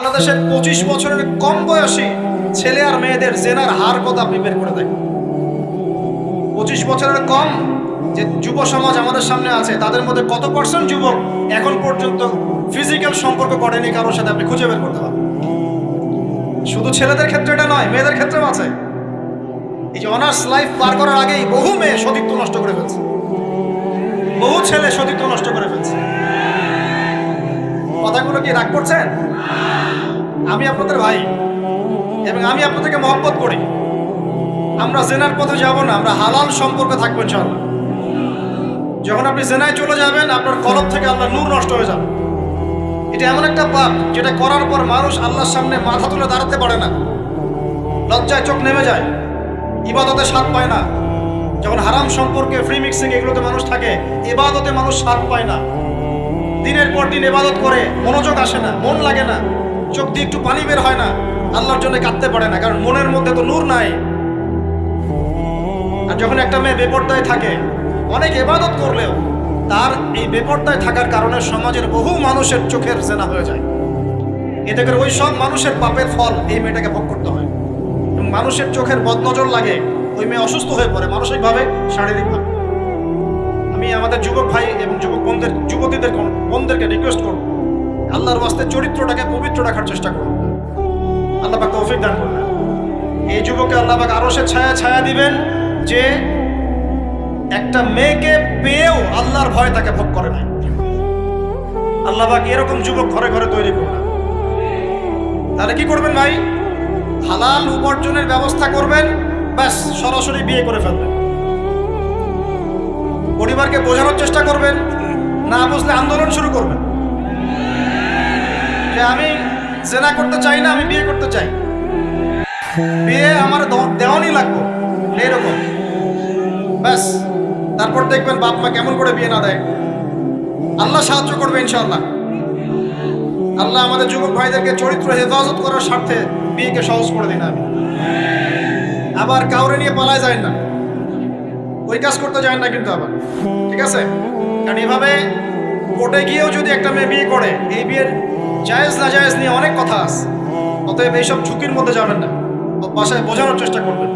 বাংলাদেশের 25 বছরের কম বয়সী ছেলে আর মেয়েদের জেনার হার কত আপনি বের করে দেখেন। 25 বছরের কম যে যুব সমাজ আমাদের সামনে আছে তাদের মধ্যে কত পার্সেন্ট যুবক এখন পর্যন্ত ফিজিক্যাল সম্পর্ক করেনি কারোর সাথে, আপনি খুঁজে বের করতে পারেন। শুধু ছেলেদের ক্ষেত্রে এটা নয়, মেয়েদের ক্ষেত্রেও আছে। এই যে অনার্স লাইফ পার করার আগেই বহু মেয়ে সতীত্ব নষ্ট করে ফেলছে, বহু ছেলে সতীত্ব নষ্ট করে ফেলছে। কথাগুলো কি রাগ করছেন? আমি আপনাদের ভাই এবং আমি আপনাদেরকে মহব্বত করি। আমরা জেনার পথে যাব না, আমরা হালাল সম্পর্কে থাকবো ইনশাআল্লাহ। যখন আপনি জেনায় চলে যাবেন আপনার কলব থেকে আল্লাহর নূর নষ্ট হয়ে যাবে। এটা এমন একটা পাপ যেটা করার পর মানুষ আল্লাহর সামনে মাথা তুলে দাঁড়াতে পারে না, লজ্জায় চোখ নেমে যায়, ইবাদতে স্বাদ পায় না। যখন হারাম সম্পর্কে, ফ্রি মিক্সিং এগুলোতে মানুষ থাকে, ইবাদতে মানুষ স্বাদ পায় না। দিনের পর দিন ইবাদত করে মনোযোগ আসে না, মন লাগে না, চোখ দিয়ে একটু পানি বের হয় না, আল্লাহর জন্য কাঁদতে পারে না, কারণ মনের মধ্যে তো নূর নাই। আর যখন একটা মেয়ে বেপরদায় থাকে, অনেক ইবাদত করলেও তার এই বেপরদায় থাকার কারণে সমাজের বহু মানুষের চোখের জেনা হয়ে যায়। এতে করে ওই সব মানুষের পাপের ফল এই মেয়েটাকে ভোগ করতে হয় এবং মানুষের চোখের বদনজর লাগে, ওই মেয়ে অসুস্থ হয়ে পড়ে মানসিকভাবে, শারীরিকভাবে। আমি আমাদের যুবক ভাই এবং যুবতীদের বোনদেরকে রিকোয়েস্ট করব, আল্লাহর ওয়াস্তে চরিত্রটাকে পবিত্র রাখার চেষ্টা করুন। আল্লাহ পাক তৌফিক দান করবেন। এই যুবককে আল্লাহ পাক আরশের ছায়া দিবেন যে একটা মেয়েকে পেয়েও আল্লাহর ভয় তাকে ভোগ করে নাই। আল্লাহ পাক এরকম যুবক ঘরে ঘরে তৈরি করবেন। তাহলে কি করবেন ভাই? হালাল উপার্জনের ব্যবস্থা করবেন, ব্যাস সরাসরি বিয়ে করে ফেলবেন। পরিবারকে বোঝানোর চেষ্টা করবেন, না বুঝলে আন্দোলন শুরু করবেন যে আমি জেনা করতে চাই না, আমি বিয়ে করতে চাই, বিয়ে আমার দেওয়ানি লাগবে, এইরকম। ব্যাস তারপর দেখবেন বাপ মা কেমন করে বিয়ে না দেয়। আল্লাহ সাহায্য করবে ইনশাআল্লাহ। আল্লাহ আমাদের যুবক ভাইদেরকে চরিত্র হেফাজত করার স্বার্থে বিয়েকে সহজ করে দিন। আমি আবার কাউরে নিয়ে পালায় যায় না, ওই কাজ করতে যায় না কিন্তু আবার, ঠিক আছে? কারণ এভাবে কোর্টে গিয়েও যদি একটা মেয়ে বিয়ে করে, এই বিয়ের জায়েজ না জায়েজ নিয়ে অনেক কথা আছে। অতএব এইসব ঝুঁকির মধ্যে যাবেন না, বাসায় বোঝানোর চেষ্টা করবেন।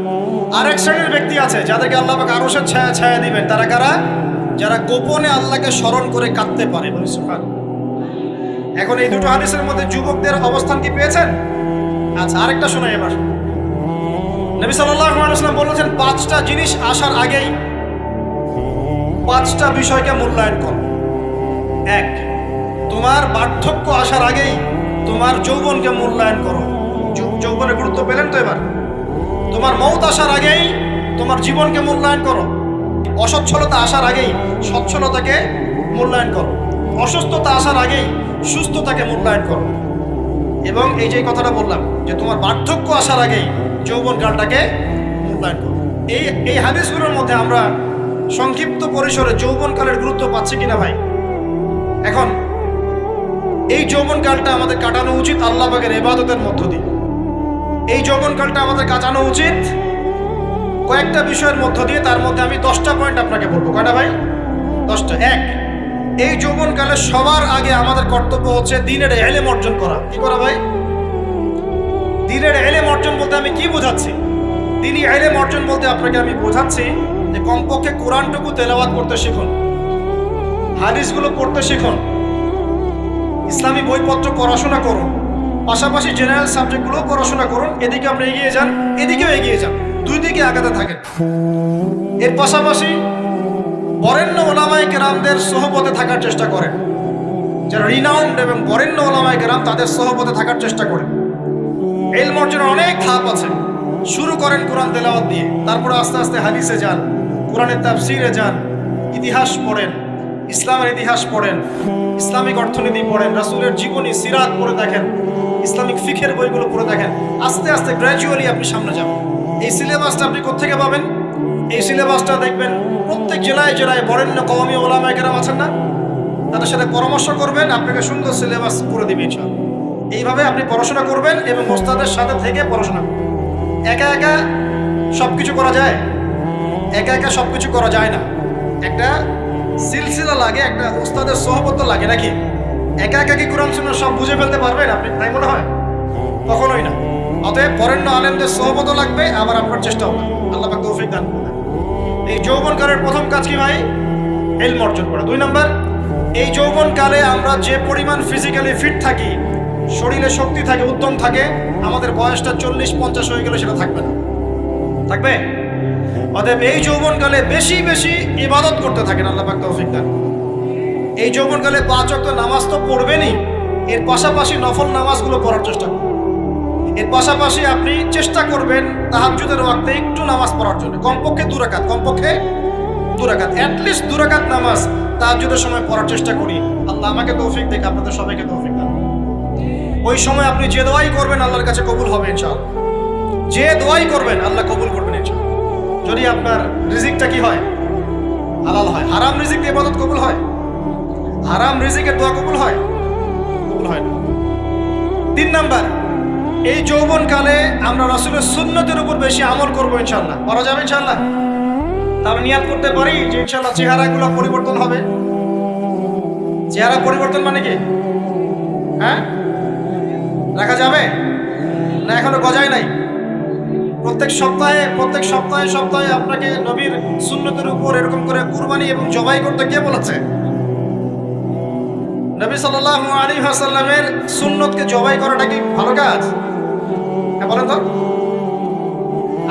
আরেক শ্রেণীর ব্যক্তি আছে যাদেরকে আল্লাহ পাক আরশের ছায়া দিবেন। তারা কারা? যারা গোপনে আল্লাহকে স্মরণ করে কাঁদতে পারে। এখন এই দুটো হাদিসের মধ্যে যুবকদের অবস্থান কি পেয়েছেন? আচ্ছা, আরেকটা শোনাই এবার। নবী সাল্লাল্লাহু আলাইহি ওয়াসাল্লাম বলেছেন 5টা জিনিস আসার আগেই 5টা বিষয়কে মূল্যায়ন করো। 1, তোমার বার্ধক্য আসার আগেই তোমার যৌবনকে মূল্যায়ন করো। যৌবনের গুরুত্ব পেলেন তো এবার? তোমার মওত আসার আগেই তোমার জীবনকে মূল্যায়ন করো। অসচ্ছলতা আসার আগেই সচ্ছলতাকে মূল্যায়ন করো। অসুস্থতা আসার আগেই সুস্থতাকে মূল্যায়ন করো। এবং এই যে কথাটা বললাম যে তোমার বার্ধক্য আসার আগেই যৌবনকালটাকে মূল্যায়ন করো। এই হাদিসগুলোর মধ্যে আমরা সংক্ষিপ্ত পরিসরে যৌবনকালের গুরুত্ব পাচ্ছি কিনা ভাই? এখন এই যৌবনকালটা আমাদের কাটানো উচিত আল্লাহ পাকের ইবাদতের মধ্য দিয়ে। এই যৌবনকালটা আমাদের কাটানো উচিত কয়েকটা বিষয়ের মধ্য দিয়ে। তার মধ্যে আমি 10টা পয়েন্ট আপনাকে বলবো। কয়টা ভাই? 10টা। 1, এই যৌবনকালে সবার আগে আমাদের কর্তব্য হচ্ছে দ্বীনের ইলম অর্জন করা। কি করা ভাই? দ্বীনের ইলম অর্জন বলতে আমি কি বোঝাচ্ছি? দ্বীনি ইলম অর্জন বলতে আপনাকে আমি বোঝাচ্ছি যে কমপক্ষে কোরআনটুকু তেলাওয়াত করতে শিখুন, হাদিসগুলো পড়তে শিখুন, ইসলামী বইপত্র পড়াশোনা করুন, পাশাপাশি জেনারেল সাবজেক্টগুলোও পড়াশোনা করুন। এদিকে আপনি এগিয়ে যান, এদিকেও এগিয়ে যান, দুই দিকে আগাতে থাকেন। এর পাশাপাশি বরেণ্য ওলামায়ে কেরামদের সোহবতে থাকার চেষ্টা করেন। যারা রিনাউন্ড এবং বরেণ্য ওলামায়ে কেরাম, তাদের সোহবতে থাকার চেষ্টা করেন। ইলম অর্জনের অনেক ধাপ আছে। শুরু করেন কোরআন তেলাওয়াত দিয়ে, তারপরে আস্তে আস্তে হাদিসে যান, কোরআনের তাফসিরে যান, ইতিহাস পড়েন, ইসলামের ইতিহাস পড়েন, ইসলামিক অর্থনীতি পড়েন, রাসূলের জীবনী সিরাত পড়ে দেখেন, ইসলামিক ফিকহের বইগুলো পড়ে দেখেন। আস্তে আস্তে গ্র্যাজুয়ালি আপনি সামনে যাবেন। এই সিলেবাসটা আপনি কোত্থেকে পাবেন? এই সিলেবাসটা দেখবেন প্রত্যেক জেলায় জেলায় বরেণ্য কওমি ওলামায়ে কেরাম আছেন না, তাদের সাথে পরামর্শ করবেন, আপনাকে সুন্দর সিলেবাস করে দিবে ইনশাআল্লাহ। এইভাবে আপনি পড়াশোনা করবেন এবং ওস্তাদের সাথে থেকে পড়াশোনা করবেন। একা একা সব কিছু করা যায়? একা একা সব কিছু করা যায় না। একটা সিলসিলা লাগে, একটা ওস্তাদের সোহবত লাগে নাকি? একা একা কি কোরআন সুন্নাহ সব বুঝে ফেলতে পারবেন আপনি, তাই মনে হয়? কখনোই না। অতএব বরেণ্য আলেমদের সোহবতও লাগবে, আবার আপনার চেষ্টাও লাগবে। আল্লাহ পাক তৌফিক দান করুন। এই যৌবনকালের প্রথম কাজ কি ভাই? ইলম অর্জন করা। 2 নাম্বার, এই যৌবনকালে আমরা যে পরিমাণ ফিজিক্যালি ফিট থাকি, শরীরে শক্তি থাকে, উদ্যম থাকে, আমাদের বয়সটা 40-50 হয়ে গেলে সেটা থাকবে না, থাকবে? অতএব এই যৌবনকালে বেশি বেশি ইবাদত করতে থাকেন, আল্লাহ পাক তৌফিক দান। এই যৌবনকালে 5 ওয়াক্ত নামাজ তো পড়বেনই, এর পাশাপাশি নফল নামাজগুলো পড়ার চেষ্টা করবেন। এর পাশাপাশি আপনি চেষ্টা করবেন তাহাজ্জুদের ওয়াক্তে একটু নামাজ পড়ার জন্য, কমপক্ষে 2 রাকাত, কমপক্ষে 2 রাকাত, অ্যাটলিস্ট 2 রাকাত নামাজ তাহাজ্জুদের সময় পড়ার চেষ্টা করি। আল্লাহ আমাকে তৌফিক দেখ, আপনাদের সবাইকে তৌফিক দান। ওই সময় আপনি যে দোয়াই করবেন আল্লাহর কাছে কবুল হবে ইনশাআল্লাহ। যে দোয়াই করবেন আল্লাহ কবুল করবেন ইনশাআল্লাহ, যদি আপনার রিজিকটা কি হয়? হালাল হয়। হারাম রিজিক দিয়ে ইবাদত কবুল হয়? হারাম রিজিকের দোয়া কবুল হয়? কবুল হয় না। 3 নাম্বার, এই যৌবনকালে আমরা রাসূলের সুন্নতের উপর বেশি আমল করবো ইনশাআল্লাহ। করা যাবে ইনশাআল্লাহ? তাহলে নিয়াত করতে পারি যে ইনশাআল্লাহ চেহারাগুলো পরিবর্তন হবে। চেহারা পরিবর্তন মানে কি? হ্যাঁ, রাখা যাবে না? এখনো গজায় নাই। প্রত্যেক সপ্তাহে আপনাকে নবীর সুন্নতের উপর এরকম করে কুরবানি এবং জবাই করতে কে বলেছে? নবী সাল্লাল্লাহু আলাইহি ওয়াসাল্লামের সুন্নতকে জবাই করাটা কি ভালো কাজ? হ্যাঁ বলেন তো।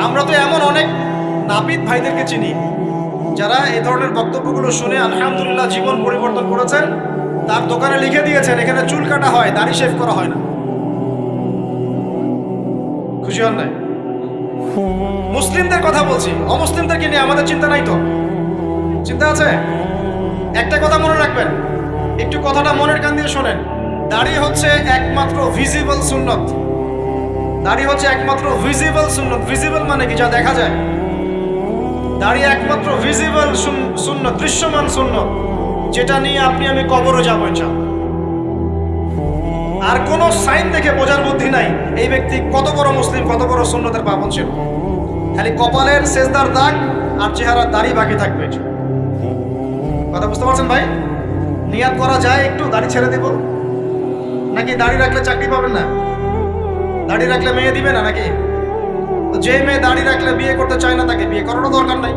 আমরা তো এমন অনেক নাপিত ভাইদেরকে চিনি যারা এই ধরনের বক্তব্যগুলো শুনে আলহামদুলিল্লাহ জীবন পরিবর্তন করেছেন। তার দোকানে লিখে দিয়েছেন এখানে চুল কাটা হয়, দাড়ি শেভ করা হয় না। খুশি হন নাই? মুসলিমদের কথা বলছি, অমুসলিমদেরকে নিয়ে আমাদের চিন্তা নাই তো? চিন্তা আছে। একটা কথা মনে রাখবেন, একটু কথাটা মনের কান দিয়ে শোনেন। দাড়ি হচ্ছে একমাত্র ভিজিবল সুন্নত। দাড়ি হচ্ছে একমাত্র ভিজিবল সুন্নত। ভিজিবল মানে কি? যা দেখা যায়। দাড়ি একমাত্র ভিজিবল সুন্নত, দৃশ্যমান সুন্নত, যেটা নিয়ে আপনি আমি কবরে যাবো ইনশাআল্লাহ। আর কোন সাইন দেখে বোঝার বুদ্ধি নাই এই ব্যক্তি কত বড় মুসলিম, কত বড় সুন্নতের পাবন ছিল। খালি কপালের সেজদার দাগ আর চেহারার দাড়ি বাকি থাকবে। কথা বুঝতে পারছেন ভাই? নিয়াত করা যায় একটু দাড়ি ছেড়ে দিব, নাকি দাড়ি রাখলে চাকরি পাবেন না? দাড়ি রাখলে মেয়ে দিবে না নাকি? যে মেয়ে দাড়ি রাখলে বিয়ে করতে চায় না তাকে বিয়ে করারও দরকার নাই।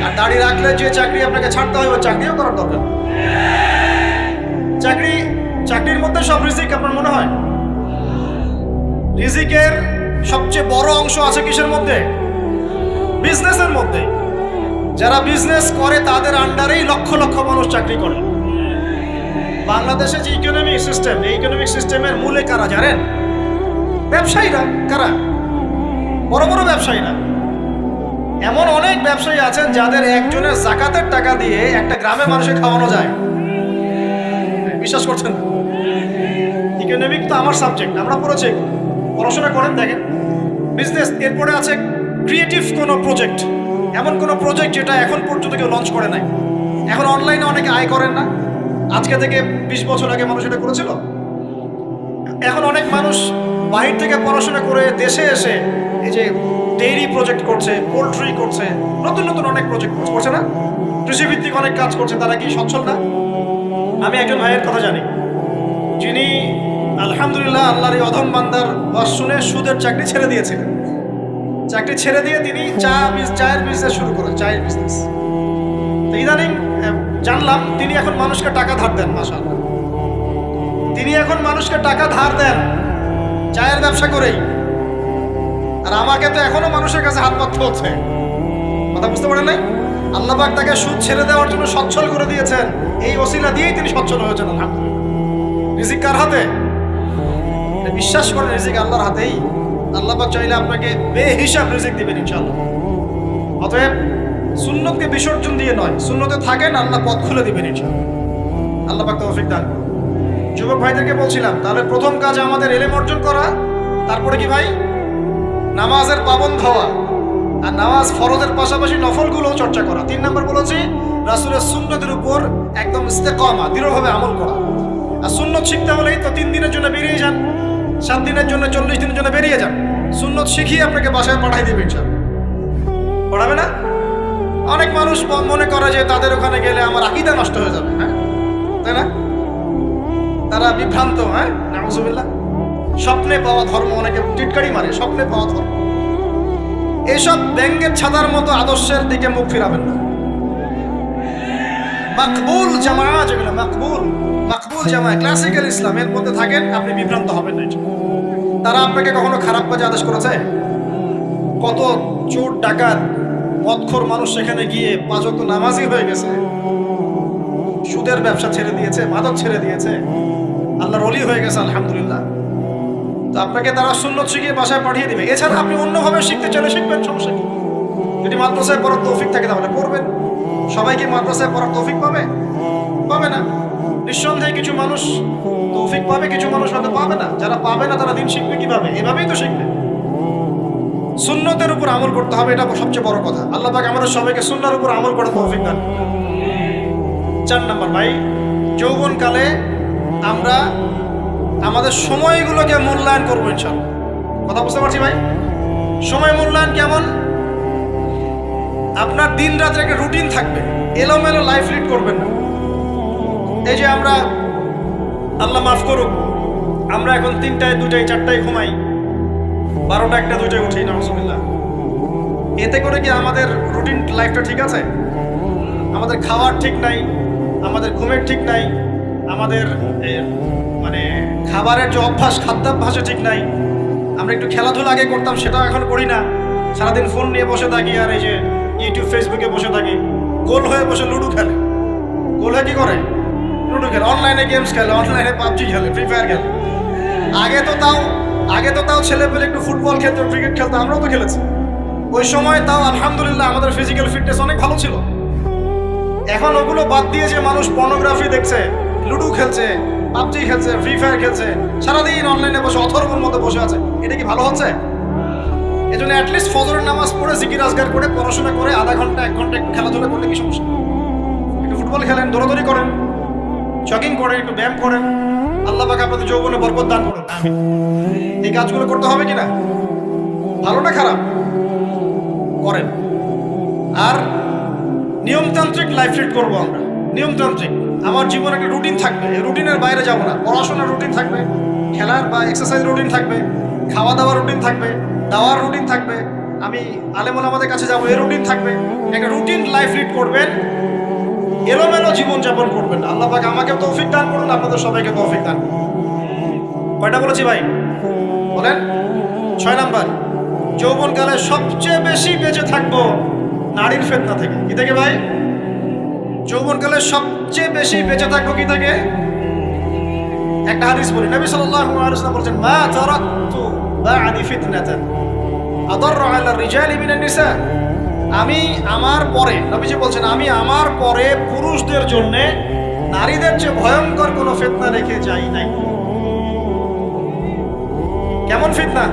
আর দাড়ি রাখলে যে চাকরি আপনাকে ছাড়তে হয় ওই চাকরিও করার দরকার। চাকরির মধ্যে সব রিজিক আপনার মনে হয়? রিজিকের সবচেয়ে বড় অংশ আছে কিসের মধ্যে? বিজনেসের মধ্যে। যারা বিজনেস করে তাদের আন্ডারেই লক্ষ লক্ষ মানুষ চাকরি করে। বাংলাদেশে যে ইকোনমিক সিস্টেম, এই ইকোনমিক সিস্টেমের মূলে কারা জানেন? ব্যবসায়ীরা। কারা? বড় বড় ব্যবসায়ীরা। এমন অনেক ব্যবসায়ী আছেন যাদের একজনের যাকাতের টাকা দিয়ে একটা গ্রামে মানুষকে খাওয়ানো যায়। বিশ্বাস করছেন? ইকোনমিক তো আমার সাবজেক্ট, আমরা পড়েছি, পড়াশোনা করেন, দেখেন। বিজনেস, এরপরে আছে ক্রিয়েটিভ কোনো প্রজেক্ট, এমন কোনো প্রজেক্ট যেটা এখন পর্যন্ত কেউ লঞ্চ করে নাই। এখন অনলাইনে অনেকে আয় করেন না, আজকে থেকে 20 বছর আগে মানুষ এটা করেছিল। এখন অনেক মানুষ বাহির থেকে পড়াশোনা করে দেশে এসে এই যে ডেইরি প্রজেক্ট করছে, পোলট্রি করছে, নতুন নতুন অনেক প্রজেক্ট করছে না? কৃষিভিত্তিক অনেক কাজ করছে। তারা কি সচ্ছল না? আমি একজন ভাইয়ের কথা জানি যিনি আলহামদুলিল্লাহ আল্লাহর এই অধম বান্দার ওয়াজ শুনে সুদের চাকরি ছেড়ে দিয়েছিলেন। চাকরি ছেড়ে দিয়ে তিনি চায়ের বিজনেস শুরু করেন, চায়ের বিজনেস। তো ইদানিং জানলাম তিনি এখন মানুষকে টাকা ধার দেন। মাশাআল্লাহ, তিনি এখন মানুষকে টাকা ধার দেন চায়ের ব্যবসা করেই। আর আমাকে তো এখনো মানুষের কাছে হাত পাততে হচ্ছে। কথা বুঝতে পারেন নাই? আল্লাহ পাক তাকে সুদ ছেড়ে দেওয়ার জন্য সচ্ছল করে দিয়েছেন। এই ওসিলা দিয়েই তিনি সচ্ছল হয়েছেন আলহামদুলিল্লাহ। রিজিক কার হাতে? বিশ্বাস করেন রিজিক আল্লাহর হাতেই। আল্লাহ পাক চাইলে আপনাকে বেহিসাব রিজিক দিবেন ইনশাআল্লাহ। অতএব সুন্নতকে বিসর্জন দিয়ে নয়, সুন্নতে থাকেন, আল্লাহ পথ খুলে দিবেন ইনশাআল্লাহ। আল্লাহ পাক তৌফিক দান করুন। যুবক ভাইদেরকে বলছিলাম, তাহলে প্রথম কাজ আমাদের ইলম অর্জন করা। তারপরে কি ভাই? নামাজের পাবন্দ হওয়া, আর নামাজ ফরজের পাশাপাশি নফলগুলোও চর্চা করা। 3 নম্বর বলেছি রাসূলের সুন্নতের উপর একদম ইস্তেকামা, দৃঢ়ভাবে আমল করা। আর সুন্নত শিখতে হলেই তো 3 দিনের জন্য বেরিয়ে যান, 7 দিনের জন্য, 40 দিনের জন্য বেরিয়ে যান। সুন্নত শিখিয়ে আপনাকে বাসায় পাঠাই দেবে ইনশাআল্লাহ। পড়াবে না? অনেক মানুষ মনে করে যে তাদের ওখানে গেলে আমার আকীদা নষ্ট হয়ে যাবে। হ্যাঁ, তাই না? তারা বিভ্রান্ত, হ্যাঁ, নাউজুবিল্লাহ। স্বপ্নে পাওয়া ধর্ম, অনেকে টিটকারি মারে, স্বপ্নে পাওয়া ধর্ম। এইসব ব্যাঙ্গের ছাতার মতো আদর্শের দিকে মুখ ফিরাবেন না। মাকবুল জামা, যেগুলো মাকবুল জামা, ক্লাসিক্যাল ইসলামের মধ্যে থাকেন, আপনি বিভ্রান্ত হবেন না। তারা আপনাকে কখনো খারাপ কাজে আদেশ করেছে? কত চোর ডাকাত মদখোর মানুষ সেখানে গিয়ে 5 ওয়াক্ত নামাজি হয়ে গেছে, সুদের ব্যবসা ছেড়ে দিয়েছে, মাদক ছেড়ে দিয়েছে, আল্লাহর ওলি হয়ে গেছে, আলহামদুলিল্লাহ। তো আপনাকে তারা সুন্নত শিখিয়ে বাসায় পাঠিয়ে দিবে। এছাড়া আপনি অন্যভাবে শিখতে চলে শিখবেন, সমস্যা কি? যদি মাদ্রাসায় পড়ার তৌফিক থাকে তাহলে পড়বেন। সবাই কি মাদ্রাসায় পড়ার তৌফিক পাবে? পাবে না। নিঃসন্দেহে কিছু মানুষ তৌফিক পাবে, কিছু মানুষ হয়তো পাবে না। যারা পাবে না তারা দিন শিখবে কিভাবে? এভাবেই তো শিখবে। সুন্নতের উপর আমল করতে হবে, এটা সবচেয়ে বড় কথা। আল্লাহ পাক আমাদের সবাইকে সুন্নাহর উপর আমল করার তৌফিক দান। 4 নাম্বার, ভাই, যৌবনকালে আমরা আমাদের সময়গুলোকে মূল্যায়ন করবো ইনশাআল্লাহ। কথা বুঝতে পারছি ভাই? সময় মূল্যায়ন কেমন? আপনার দিন রাতের একটা রুটিন থাকবে, এলোমেলো লাইফ লিড করবেন না। এই যে আমরা, আল্লাহ মাফ করুক, আমরা এখন 3টায় 2টায় 4টায় ঘুমাই, 12টা 1টা 2টায় উঠি, নাউজুবিল্লাহ। এতে করে কি আমাদের রুটিন লাইফটা ঠিক আছে? আমাদের খাওয়ার ঠিক নাই, আমাদের ঘুমের ঠিক নাই, আমাদের মানে খাবারের যে অভ্যাস, খাদ্যাভ্যাসে ঠিক নাই। আমরা একটু খেলাধুলা আগে করতাম, সেটাও এখন করি না। সারাদিন ফোন নিয়ে বসে থাকি, আর এই যে ইউটিউব ফেসবুকে বসে থাকি। গোল হয়ে বসে লুডো খেলে, গোল হয়ে কি করে? লুডো খেলে, অনলাইনে গেমস খেলে, অনলাইনে পাবজি খেলে, ফ্রি ফায়ার খেলে। আগে তো তাও ছেলে পেলে একটু ফুটবল খেলতো, ক্রিকেট খেলতো, আমরাও তো খেলেছি। ওই সময় তাও আলহামদুলিল্লাহ আমাদের ফিজিক্যাল ফিটনেস অনেক ভালো ছিল। এখন ওগুলো বাদ দিয়ে যে মানুষ পর্নোগ্রাফি দেখছে, লুডো খেলছে, পাবজি খেলছে, ফ্রি ফায়ার খেলছে, সারাদিন অনলাইনে বসে অথর্বর মধ্যে বসে আছে, এটা কি ভালো হচ্ছে? এজন্য অ্যাটলিস্ট ফজরের নামাজ পড়ে, জিকির আজগার করে, পড়াশোনা করে, আধা ঘন্টা 1 ঘন্টা একটু খেলাধুলা করলে কি সমস্যা? একটু ফুটবল খেলেন, দৌড়াদৌড়ি করেন, জগিং করেন, একটু ব্যায়াম করেন। আল্লাহ পাক আপনাদের যৌবনে বরকত দান করুন, আমিন। এই কাজগুলো করতে হবে কিনা? ভালো না খারাপ? করেন। আর নিয়মতান্ত্রিক লাইফ লিড করবো আমরা, নিয়মতান্ত্রিক। আমার জীবনে একটা রুটিন থাকবে, এই রুটিনের বাইরে যাব না। পড়াশোনার রুটিন থাকবে, খেলার বা এক্সারসাইজ রুটিন থাকবে, খাওয়া দাওয়ার রুটিন থাকবে, দাওয়ার রুটিন থাকবে, আমি আলেমুল আমাদের কাছে যাবো, এই রুটিন থাকবে। একটা রুটিন লাইফ লিড করবেন, এলোমেলো জীবনযাপন করবেন না। আল্লাহ পাক আমাকে তৌফিক দান করুন, আপনাদের সবাইকে তৌফিক দান। কয়টা বলেছি ভাই? বলেন। 6 নাম্বার, যৌবনকালে সবচেয়ে বেশি বেঁচে থাকবো নারীর ফিতনা থেকে। কি থেকে ভাই? যৌবনকালে সবচেয়ে বেশি বেঁচে থাকবো কি থেকে? একটা হাদিস বলি, নবী সাল্লাল্লাহু আলাইহি ওয়াসাল্লাম বলেছেন, মা তারাকতু বা'দি ফিতনাতান আদাররু আলা রিজালি মিনান নিসা। আমি আমার পরে, নবীজি বলছেন, আমি আমার পরে পুরুষদের জন্য নারীদের চেয়ে ভয়ঙ্কর কোনো ফিতনা রেখে যাই নাই। কেমন ফিতনা?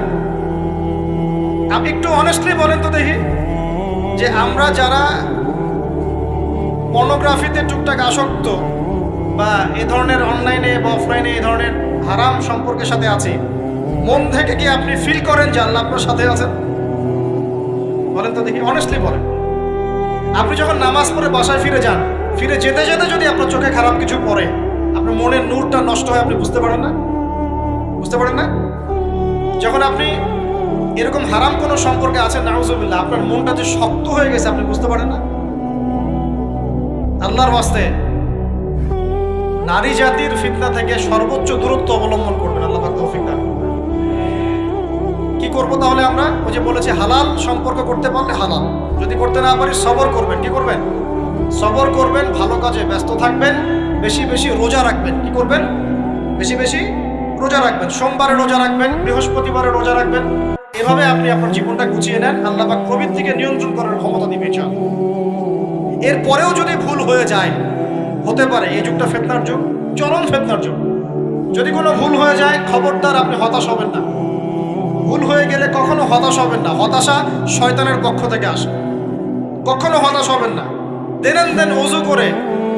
আপনি একটু অনেস্টলি বলেন তো দেখি, যে আমরা যারা পর্নোগ্রাফিতে টুকটাক আসক্ত বা এই ধরনের অনলাইনে বা অফলাইনে এই ধরনের হারাম সম্পর্কের সাথে আছি, মন থেকে কি আপনি ফিল করেন যে আল্লাহ আপনার সাথে আছেন? বলেন তো দেখি, অনেস্টলি বলেন। আপনি যখন নামাজ পড়ে বাসায় ফিরে যান, ফিরে যেতে যেতে যদি আপনার চোখে খারাপ কিছু পড়ে, আপনার মনের নূরটা নষ্ট হয়, আপনি বুঝতে পারেন না? বুঝতে পারেন না? যখন আপনি এরকম হারাম কোনো সম্পর্কে আছেন, নাউজুবিল্লাহ, আপনার মনটা যে শক্ত হয়ে গেছে, আপনি বুঝতে পারেন না? আল্লাহর ওয়াস্তে নারী জাতির ফিতনা থেকে সর্বোচ্চ দূরত্ব অবলম্বন করবেন। আল্লাহ পাক তৌফিক দান করবেন। কি করবো তাহলে আমরা? ওই যে বলেছি, হালাল সম্পর্ক করতে পারলে হালাল, যদি করতে না পারি সবর করবেন। কি করবেন? সবর করবেন, ভালো কাজে ব্যস্ত থাকবেন, বেশি বেশি রোজা রাখবেন। কি করবেন? বেশি বেশি রোজা রাখবেন। সোমবারে রোজা রাখবেন, বৃহস্পতিবারে রোজা রাখবেন। এভাবে আপনি আপনার জীবনটা গুছিয়ে নেন, আল্লাহ পাক প্রবৃত্তিকে নিয়ন্ত্রণ করার ক্ষমতা দিবে ইনশাআল্লাহ। এরপরেও যদি ভুল হয়ে যায়, হতে পারে এই যুগটা ফিতনার যুগ, চরম ফিতনার যুগ। যদি কোনো ভুল হয়ে যায়, খবরদার আপনি হতাশ হবেন না। ভুল হয়ে গেলে কখনো হতাশ হবেন না। হতাশা শয়তানের পক্ষ থেকে আসে, কখনো হতাশ হবেন না। দেন ওযু করে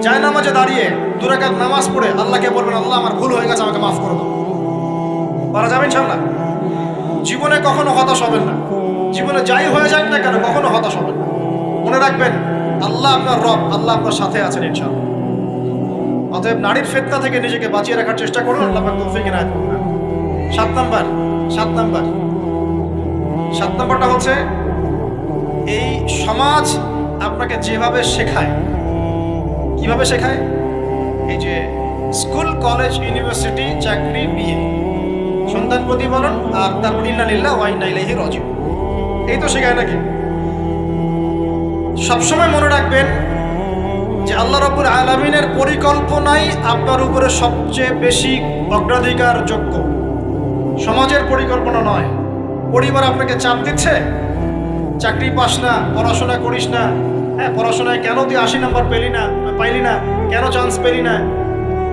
জায়নামাজে দাঁড়িয়ে 2 রাকাত নামাজ পড়ে আল্লাহকে বলবেন, আল্লাহ আমার ভুল হয়ে গেছে, আমাকে মাফ করে দাও। পারা যাবে ইনশাআল্লাহ। জীবনে কখনো হতাশ হবেন না। জীবনে যাই হয়ে যাক না কেন, কখনো হতাশ হবেন না। মনে রাখবেন, আল্লাহ আপনার রব, আল্লাহ আপনার সাথে আছেন ইনশাআল্লাহ। অতএব নারীর ফিতনা থেকে নিজেকে বাঁচিয়ে রাখার চেষ্টা করুন, আল্লাহ পাক তৌফিক ইনায়াত করুন। 7 নাম্বারটা হচ্ছে এই সমাজ আপনাকে যেভাবে শেখায়, কিভাবে শেখায়, এই যে স্কুল, কলেজ, ইউনিভার্সিটি, চাকরি, বিয়ে, সন্তান প্রতিপালন, আর তারপর ইন্না লিল্লাহি ওয়া ইন্না ইলাইহি রাজিউন, এই তো শেখায় নাকি? সবসময় মনে রাখবেন যে আল্লাহ রাব্বুল আলামিনের পরিকল্পনাই আপনার উপরে সবচেয়ে বেশি অগ্রাধিকার যোগ্য, সমাজের পরিকল্পনা নয়। পরিবার আপনাকে চাপ দিচ্ছে, চাকরি পাস না, পড়াশোনা করিস না, হ্যাঁ পড়াশোনায় কেন তুই 80 নাম্বার পাইলি না, কেন চান্স পেলি না,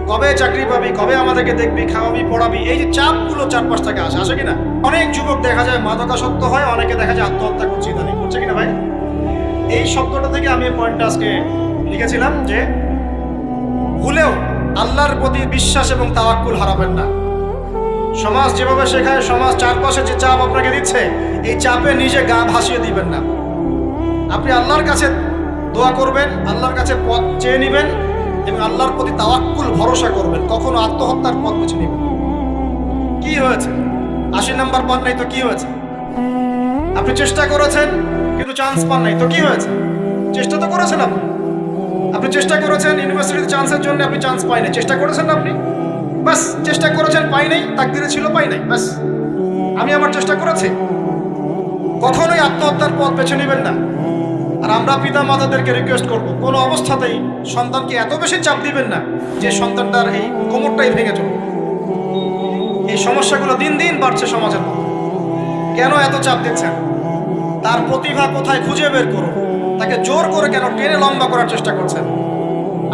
কবে চাকরি পাবি, কবে আমাদেরকে দেখবি, খাওয়াবি, পড়াবি, এই যে চাপগুলো চারপাশ থেকে আসে কিনা? অনেক যুবক দেখা যায় মাদকাসক্ত হয়, অনেকে দেখা যায় আত্মহত্যা করছে, ইদানিং করছে কিনা ভাই? এই শব্দটা থেকে আমি এই পয়েন্টটা আজকে লিখেছিলাম যে ভুলেও আল্লাহর প্রতি বিশ্বাস এবং তাওয়াক্কুল হারাবেন না। সমাজ যেভাবে শেখায়, সমাজ চারপাশে যে চাপ আপনাকে দিচ্ছে, এই চাপে নিজে গা ভাসিয়ে দিবেন না। আপনি আল্লাহর কাছে দোয়া করবেন, আল্লাহর কাছে পথ চেয়ে নেবেন এবং আল্লাহর প্রতি তাওয়াক্কুল ভরসা করবেন, কখনো আত্মহত্যার পথ বেছে নেবেন। কি হয়েছে? 80 নাম্বার পান নাই তো কি হয়েছে? আপনি চেষ্টা করেছেন কিন্তু চান্স পান নাই তো কি হয়েছে? চেষ্টা তো করেছেন আপনি চেষ্টা করেছেন ইউনিভার্সিটিতে চান্সের জন্য, আপনি চান্স পাই নাই, চেষ্টা করেছেন না আপনি? বাস চেষ্টা করেছেন, পাই নাই, তাকদিরে ছিল পাই নাই, বাস আমি আমার চেষ্টা করেছি। কখনোই আত্মহত্যার পথ বেছে নেবেন না। আর আমরা পিতা মাতাদেরকে রিকোয়েস্ট করব, কোনো অবস্থাতেই সন্তানকে এত বেশি চাপ দিবেন না যে সন্তানটার এই কোমরটাই ভেঙে চলবে। এই সমস্যাগুলো দিন দিন বাড়ছে সমাজের মধ্যে। কেন এত চাপ দিচ্ছেন? তার প্রতিভা কোথায় খুঁজে বের করুন। তাকে জোর করে কেন টেনে লম্বা করার চেষ্টা করছেন?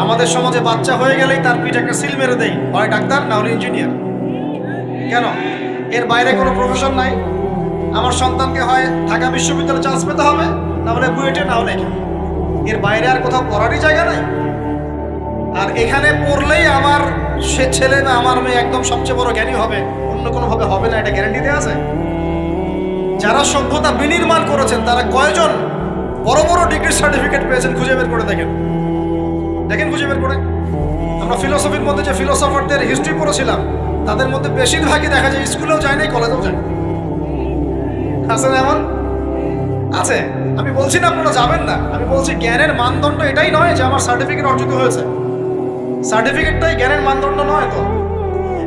আমাদের সমাজে বাচ্চা হয়ে গেলেই তার পিঠে একটা সিল মেরে দেয়, হয় ডাক্তার না হলে ইঞ্জিনিয়ার। কেন? এর বাইরে কোনো প্রফেশন নাই। আমার সন্তানকে হয় ঢাকা বিশ্ববিদ্যালয়ে চান্স পেতে হবে, না হলে বুয়েটে, না হলে এখানে। এর বাইরে আর কোথাও পড়ারই জায়গা নাই। আর এখানে পড়লেই আমার সে ছেলে না আমার মেয়ে একদম সবচেয়ে বড় জ্ঞানী হবে, অন্য কোনোভাবে হবে না, এটা গ্যারান্টি দেওয়া আছে? যারা সভ্যতা বিনির্মাণ করেছেন তারা কয়জন বড় বড় ডিগ্রি সার্টিফিকেট পেয়েছেন খুঁজে বের করে দেখেন, খুঁজে বের করে। আমরা ফিলোসফির মধ্যে যে ফিলোসফারদের হিস্ট্রি পড়েছিলাম, তাদের মধ্যে বেশিরভাগই দেখা যায় স্কুলেও যায় নাই, কলেজেও যায়। আছে না এমন? আছে। আমি বলছি না আপনারা যাবেন না, আমি বলছি জ্ঞানের মানদণ্ড এটাই নয় যে আমার সার্টিফিকেট অর্জিত হয়েছে। সার্টিফিকেটটাই জ্ঞানের মানদণ্ড নয় তো।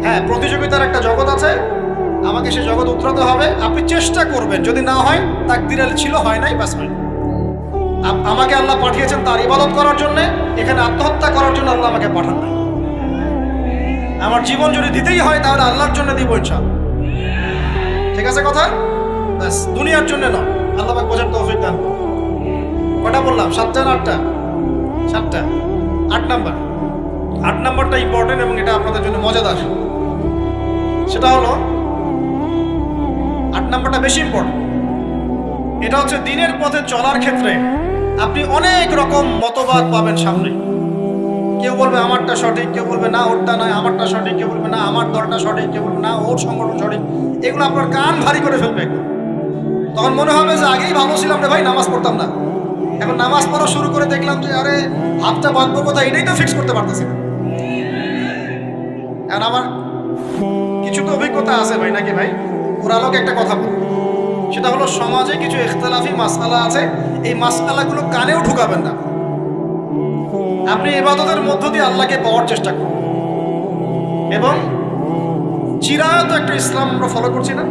হ্যাঁ, প্রতিযোগিতার একটা জগৎ আছে, আমাকে সে জগৎ উতরাতে হবে। আপনি চেষ্টা করবেন, যদি না হয় তাকদিরে ছিল, হয় নাই, বাস হয়। আমাকে আল্লাহ পাঠিয়েছেন তার ইবাদত করার জন্য, এখানে আত্মহত্যা করার জন্য আল্লাহ আমাকে পাঠান নাই। আমার জীবন যদি দিতেই হয় তাহলে আল্লাহর জন্য দিব ইনশাআল্লাহ। ঠিক আছে কথা? বাস, দুনিয়ার জন্য নয়। আল্লাহ পাক বোঝার তৌফিক দান করুন। কটা বললাম? 7টা না 8টা? 7টা। 8 নাম্বারটা ইম্পর্টেন্ট এবং এটা আপনাদের জন্য মজাদার। সেটা হলো 8 নাম্বারটা বেশি ইম্পর্টেন্ট। এটা হচ্ছে দিনের পথে চলার ক্ষেত্রে আপনি অনেক রকম মতবাদ পাবেন সামনে। কেউ বলবে আমারটা সঠিক, কেউ বলবে না ওরটা নয়, আমারটা সঠিক, কেউ বলবে না আমার দলটা সঠিক, কেউ বলবে না ওর সংগঠন সঠিক। এগুলো আপনার কান ভারী করে ফেলবে। তখন মনে হবে যে আগেই ভালো ছিলাম রে ভাই, নামাজ পড়তাম না। এখন নামাজ পড়া শুরু করে দেখলাম যে আরে হাতটা বাঁধবো কোথায়, এটাই তো ফিক্স করতে পারতেছি না। এখন আমার কিছু তো অভিজ্ঞতা আছে ভাই, নাকি ভাই? ওর আলোকে একটা কথা বল, সেটা হলো সমাজে কিছু ইখতিলাফি মাসআলা আছে, এই মাসআলাগুলো কানেও ঢুকাবেন না। আপনি ইবাদতের মধ্য দিয়ে আল্লাহকে পাওয়ার চেষ্টা করুন। এবং চিরায়ত একটা ইসলাম আমরা ফলো করছি না?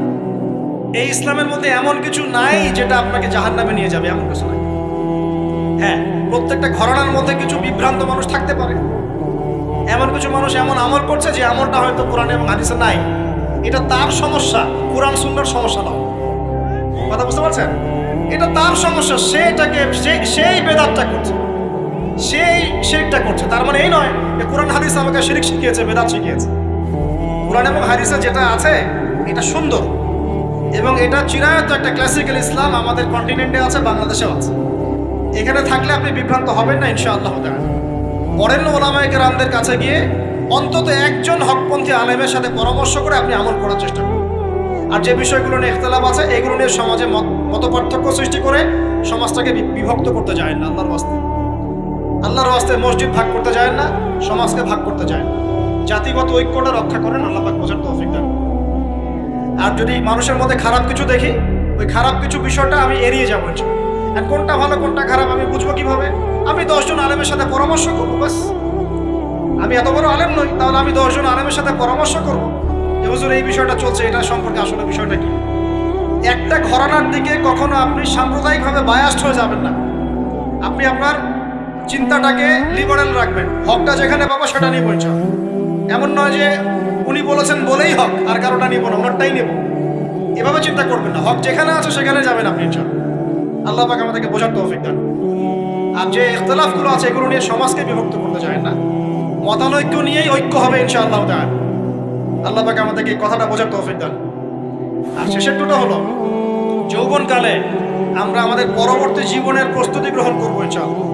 এই ইসলামের মধ্যে এমন কিছু নাই যেটা আপনাকে জাহান্নামে নিয়ে যাবে, এমন কিছু নাই। হ্যাঁ, প্রত্যেকটা ঘরানার মধ্যে কিছু বিভ্রান্ত মানুষ থাকতে পারে। এমন কিছু মানুষ এমন আমল করছে যে আমলটা হয়তো কোরআন এবং হাদিসে নাই। এটা তার সমস্যা, কোরআন সুন্নাহর সমস্যা নয়। কথা বুঝতে পারছেন? এটা তার সমস্যা, সেই বেদাতটা করছে, সেই শিরকটা করছে। তার মানে এই নয় যে কোরআন হাদিস আমাকে শিরক শিখিয়েছে, বেদাত শিখিয়েছে। কোরআন এবং হাদিসে যেটা আছে এটা সুন্দর এবং এটা চিরায়ত একটা ক্লাসিক্যাল ইসলাম আমাদের কন্টিনেন্টে আছে, বাংলাদেশেও আছে। এখানে থাকলে আপনি বিভ্রান্ত হবেন না ইনশাআল্লাহ তাআলা। পরেন ওলামায়ে কেরামদের কাছে গিয়ে অন্তত একজন হকপন্থী আলেমের সাথে পরামর্শ করে আপনি আমল করার চেষ্টা করুন। আর যে বিষয়গুলো নিয়ে ইখতিলাফ আছে এগুলো নিয়ে সমাজে মত পার্থক্য সৃষ্টি করে সমাজটাকে বিভক্ত করতে যায় না, আল্লাহর ওয়াস্তে। আল্লাহর ওয়াস্তে মসজিদ ভাগ করতে যায় না, সমাজকে ভাগ করতে যায় না, জাতিগত ঐক্যটা রক্ষা করেন। আল্লাহ পাক বোঝার তৌফিক দেন। আর যদি মানুষের মধ্যে খারাপ কিছু দেখি, ওই খারাপ কিছু বিষয়টা আমি এড়িয়ে যাবো। আর কোনটা ভালো কোনটা খারাপ আমি বুঝবো কিভাবে? আমি 10 জন আলেমের সাথে পরামর্শ করবো, বাস। আমি এত বড় আলেম নই, তাহলে আমি 10 জন আলেমের সাথে পরামর্শ করবো যে হুজুর এই বিষয়টা চলছে, এটা সম্পর্কে আসলে বিষয়টা কি। একটা ঘরানার দিকে কখনো আপনি সাম্প্রদায়িকভাবে বায়াস্ট হয়ে যাবেন না। আপনি আপনার চিন্তাটাকে লিবারেল রাখবেন, হকটা যেখানে পাবো সেটা নিব ইনশাআল্লাহ। এমন নয় যে উনি বলেছেন বলেই হক, আর কারোটা নিব না, ওনারটাই নেব, এভাবে চিন্তা করবেন না। হক যেখানে আছে সেখানে যাবেন আপনি ইনশাআল্লাহ। আল্লাহ পাক আমাদেরকে বোঝার তৌফিক দেন। আর যে ইখতিলাফগুলো আছে এগুলো নিয়ে সমাজকে বিভক্ত করতে যায় না, মতানৈক্য নিয়েই ঐক্য হবে ইনশাআল্লাহ তাআলা। আল্লাহ পাক আমাদেরকে এই কথাটা বোঝার তৌফিক দেন। আর শেষের দুটো হলো, যৌবনকালে আমরা আমাদের পরবর্তী জীবনের প্রস্তুতি গ্রহণ করবো ইনশাআল্লাহ।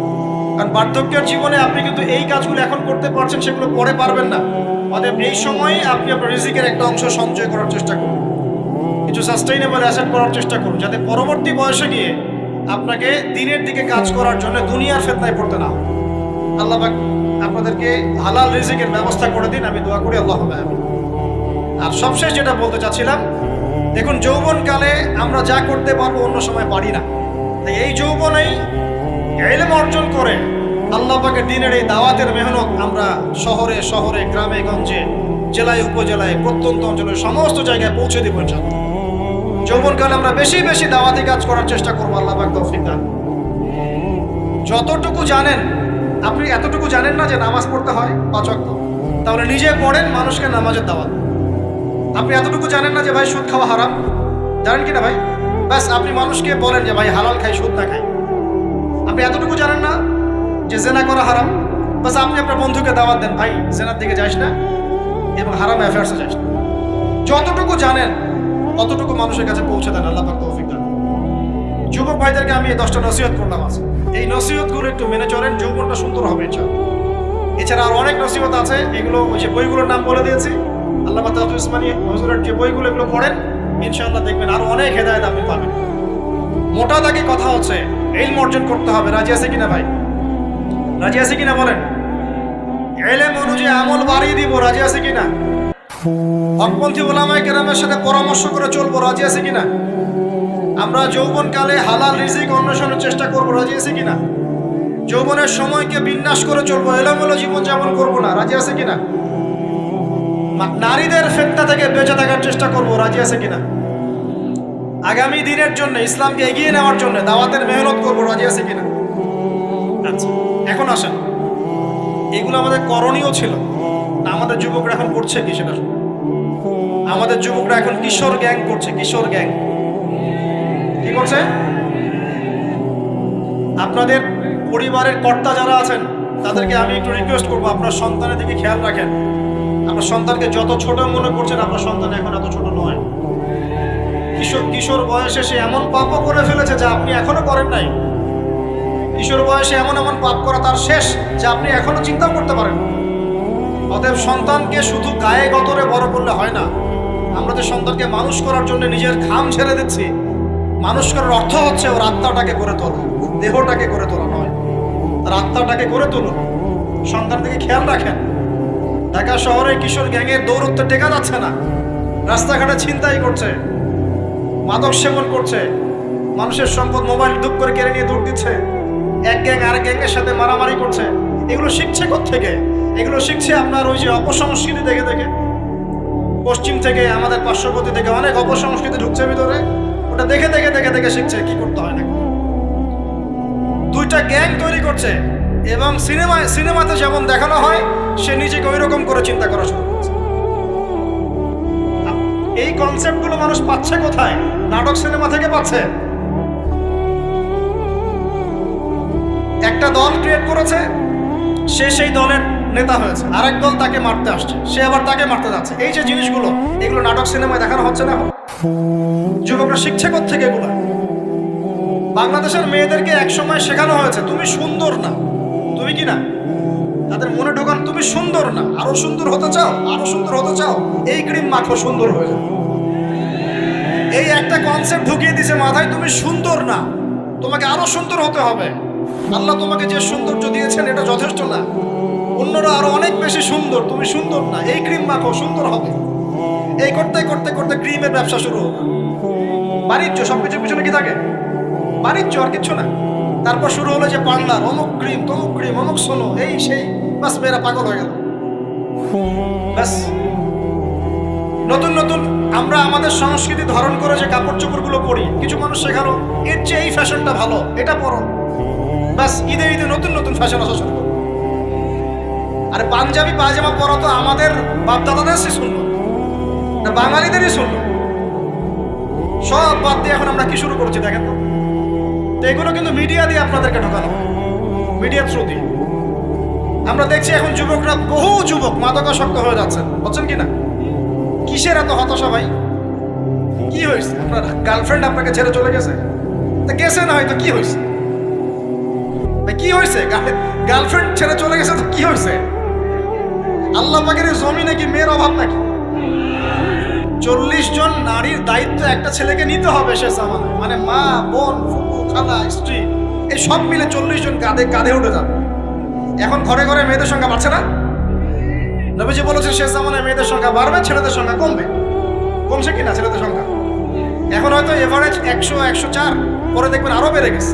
কারণ বার্ধক্যের জীবনে আপনি কিন্তু এই কাজগুলো এখন করতে পারছেন, সেগুলো পরে পারবেন না। অতএব এই সময়ে আপনি আপনার রিজিকের একটা অংশ সঞ্চয় করার চেষ্টা করুন, কিছু সাস্টেইনেবল অ্যাসেট করার চেষ্টা করুন, যাতে পরবর্তী বয়সে গিয়ে আপনাকে দিনের দিকে কাজ করার জন্য দুনিয়ার ফিতনায় পড়তে না হয়। আল্লাহ পাক আপনাদেরকে হালাল রিজিকের ব্যবস্থা করে দিন, আমি দোয়া করি। আল্লাহুম্মা আমিন। আর সবশেষ যেটা বলতে চাচ্ছিলাম, দেখুন যৌবনকালে আমরা যা করতে পারবো অন্য সময় পারি না। তাই এই যৌবনেই ইলম অর্জন করে আল্লাহ পাকের দ্বীনের এই দাওয়াতের মেহনত আমরা শহরে শহরে, গ্রামে গঞ্জে, জেলায় উপজেলায়, প্রত্যন্ত অঞ্চলে সমস্ত জায়গায় পৌঁছে দিব ইনশাআল্লাহ। যৌবনকালে আমরা বেশি বেশি দাওয়াতি কাজ করার চেষ্টা করবো। আল্লাহ পাক তৌফিক দান। যতটুকু জানেন, আপনি এতটুকু জানেন না যে নামাজ পড়তে হয় 5 ওয়াক্ত, তাহলে নিজে পড়েন, মানুষকে নামাজের দাওয়াত। আপনি এতটুকু জানেন না যে ভাই সুদ খাওয়া হারাম, জানেন কি না ভাই? ব্যাস আপনি মানুষকে বলেন যে ভাই হালাল খাই, সুদ না খাই। আপনি এতটুকু জানেন না যে জেনা করা হারাম, বাস আপনি আপনার বন্ধুকে দাওয়াত দেন, ভাই জেনার দিকে যাস না এবং হারাম অ্যাফেয়ার্সে যাস না। যতটুকু জানেন অতটুকু মানুষের কাছে পৌঁছে দেন। আল্লাহ পাক তৌফিক দান। যুবক ভাইদেরকে আমি এই 10টা নসিহত করলাম আছে, এই নসিহতগুলো একটু মেনে চলেন, যৌবনটা সুন্দর হবে ইনশাআল্লাহ। এছাড়া আর অনেক নসিহত আছে, এগুলো ওই যে বইগুলোর নাম বলে দিয়েছি, আল্লামা তাজউল ইসলামী হুজুরের যে বইগুলো, এগুলো পড়েন, ইনশাআল্লাহ দেখবেন আরো অনেক হেদায়েত আপনি পাবেন। মোটা দাগে কথা হচ্ছে ইলম অর্জন করতে হবে। রাজি আছে কিনা ভাই? রাজি আছে কিনা বলেন? ইলম অনুযায়ী আমল বাড়িয়ে দিব, রাজি আছে কিনা? হকপন্থী উলামায়ে কেরামের সাথে পরামর্শ করে চলবো, রাজি আছে কিনা? আমরা যৌবনকালে হালাল রিজিক অন্বেষণের চেষ্টা করবো, রাজি আছে কিনা? যৌবনের সময়কে বিন্যাস করে চলবো, এলোমেলো জীবনযাপন করবো না, রাজি আছে কিনা? নারীদের ফিতনা থেকে বেঁচে থাকার চেষ্টা করবো, রাজি আছে কিনা? আগামী দিনের জন্য, ইসলামকে এগিয়ে নেওয়ার জন্য দাওয়াতের মেহনত করবো, রাজি আছে কিনা? আচ্ছা, এখন আসেন, এগুলো আমাদের করণীয় ছিল না, আমাদের যুবকরা এখন করছে কি সেটা? আমাদের যুবকরা এখন কিশোর গ্যাং করছে। কিশোর গ্যাং কি করছে? আপনাদের পরিবারের কর্তা যারা আছেন তাদেরকে আমি একটু রিকোয়েস্ট করবো, আপনার সন্তানের দিকে খেয়াল রাখেন। আপনার সন্তানকে যত ছোট মনে করছেন, আপনার সন্তান এখন এত ছোট নয়। কিশোর বয়সে সে এমন পাপও করে ফেলেছে যা আপনি এখনো করেন নাই। কিশোর বয়সে এমন এমন পাপ করা তার শেষ যা আপনি এখনো চিন্তাও করতে পারেন। অতএব সন্তানকে শুধু গায়ে গতরে বড় করলে হয় না। আমরা যে সন্তানকে মানুষ করার জন্য নিজের ঘাম ছেড়ে দিচ্ছি, মানুষ করার অর্থ হচ্ছে ওর আত্মাটাকে গড়ে তোলা, দেহটাকে গড়ে তোলা নয়, তার আত্মাটাকে গড়ে তুলুন। সন্তান থেকে খেয়াল রাখেন। ঢাকা শহরে কিশোর গ্যাংয়ের দৌরত্বে টেকা যাচ্ছে না, রাস্তাঘাটে ছিনতাই করছে, মাদক সেবন করছে, মানুষের সম্পদ মোবাইল দুপ করে কেড়ে নিয়ে দৌড় দিচ্ছে, এক গ্যাং আরেক গ্যাংয়ের সাথে মারামারি করছে। এগুলো শিখছে কোত্থেকে? এগুলো শিখছে আপনার ওই যে অপসংস্কৃতি দেখে দেখে। পশ্চিম থেকে, আমাদের পার্শ্ববর্তী থেকে অনেক অপসংস্কৃতি ঢুকছে ভিতরে, ওটা দেখে দেখে দেখে দেখে শিখছে কি করতে হয় না। 2টা গ্যাং তৈরি করছে এবং সিনেমাতে যেমন দেখানো হয় সে নিজেকে ওই রকম করে চিন্তা করা শুরু করছে। এই কনসেপ্টগুলো মানুষ পাচ্ছে কোথায়? নাটক সিনেমা থেকে পাচ্ছে। একটা দল ক্রিয়েট করেছে, সে সেই দলের নেতা হয়েছে, আরেক দল তাকে মারতে আসছে, সে আবার তাকে মারতে যাচ্ছে। এই যে জিনিসগুলো, এগুলো নাটক সিনেমায় দেখানো হচ্ছে না। যুবকরা শিখছে কোত্থেকে এগুলো? বাংলাদেশের মেয়েদেরকে একসময় শেখানো হয়েছে তুমি সুন্দর না, তুমি কি না, তাদের মনে ঢোকান তুমি সুন্দর না, আরো সুন্দর হতে চাও, আরো সুন্দর হতে চাও, এই ক্রিম মাখো, সুন্দর হয়ে যাবে। এই একটা কনসেপ্ট ঢুকিয়ে দিছে মাথায়, তুমি সুন্দর না, তোমাকে আরো সুন্দর হতে হবে। আল্লাহ তোমাকে যে সৌন্দর্য দিয়েছেন এটা যথেষ্ট না, অন্যরা আরো অনেক বেশি সুন্দর, তুমি সুন্দর না, এই ক্রিম মাখো সুন্দর হবে। এই করতে করতে করতে ক্রিমের ব্যবসা শুরু হলো, বাণিজ্য, সবকিছুর পিছনে কি থাকে? বাণিজ্য, আর কিচ্ছু না। তারপর শুরু হলো যে পার্লার, অমুক ক্রিম তমুক ক্রিম, অমুক সোনো, এই সেই, বাস মেয়েরা পাগল হয়ে গেল। ব্যাস নতুন নতুন আমরা আমাদের সংস্কৃতি ধারণ করে যে কাপড় চোপড়গুলো পরি, কিছু মানুষ শেখালো এর চেয়ে এই ফ্যাশনটা ভালো, এটা পরো। ব্যাস ঈদে ঈদে নতুন নতুন ফ্যাশন আসা শুরু করো। আর পাঞ্জাবি পায়জামা পরা তো আমাদের বাপদাদাদের শুনলো, বাঙালিদেরই শুনলো। সব বাদ দিয়ে এখন আমরা কি শুরু করছি দেখেন তো। তো এগুলো কিন্তু মিডিয়া দিয়ে আপনাদেরকে ঢোকানো, মিডিয়ার থ্রু দিয়ে। আমরা দেখছি এখন যুবকরা, বহু যুবক মাদকাসক্ত হয়ে যাচ্ছেন, হচ্ছেন কি না? কিসের এত হতাশা ভাই? কি হয়েছে? আপনার গার্লফ্রেন্ড আপনাকে ছেড়ে চলে গেছে? তা গেছে না, হয়তো কি হয়েছে ভাই? কি হয়েছে? গার্লফ্রেন্ড ছেড়ে চলে গেছে তো কি হয়েছে? আল্লাহ পাকের জমিনে কি মেয়ের অভাব নাকি? 40 জন নারীর দায়িত্ব একটা ছেলেকে নিতে হবে সে জামানায়, মানে মা, বোন, ফুপু, খালা, স্ত্রী, এই সব মিলে 40 জন কাঁধে কাঁধে উঠে যাবে। এখন ঘরে ঘরে মেয়েদের সংখ্যা বাড়ছে না? নবীজি বলেছেন শেষ জামানায় মেয়েদের সংখ্যা বাড়বে, ছেলেদের সংখ্যা কমবে। কমছে কিনা ছেলেদের সংখ্যা? এখন হয়তো এভারেজ 100, 104, পরে দেখবেন আরো বেড়ে গেছে।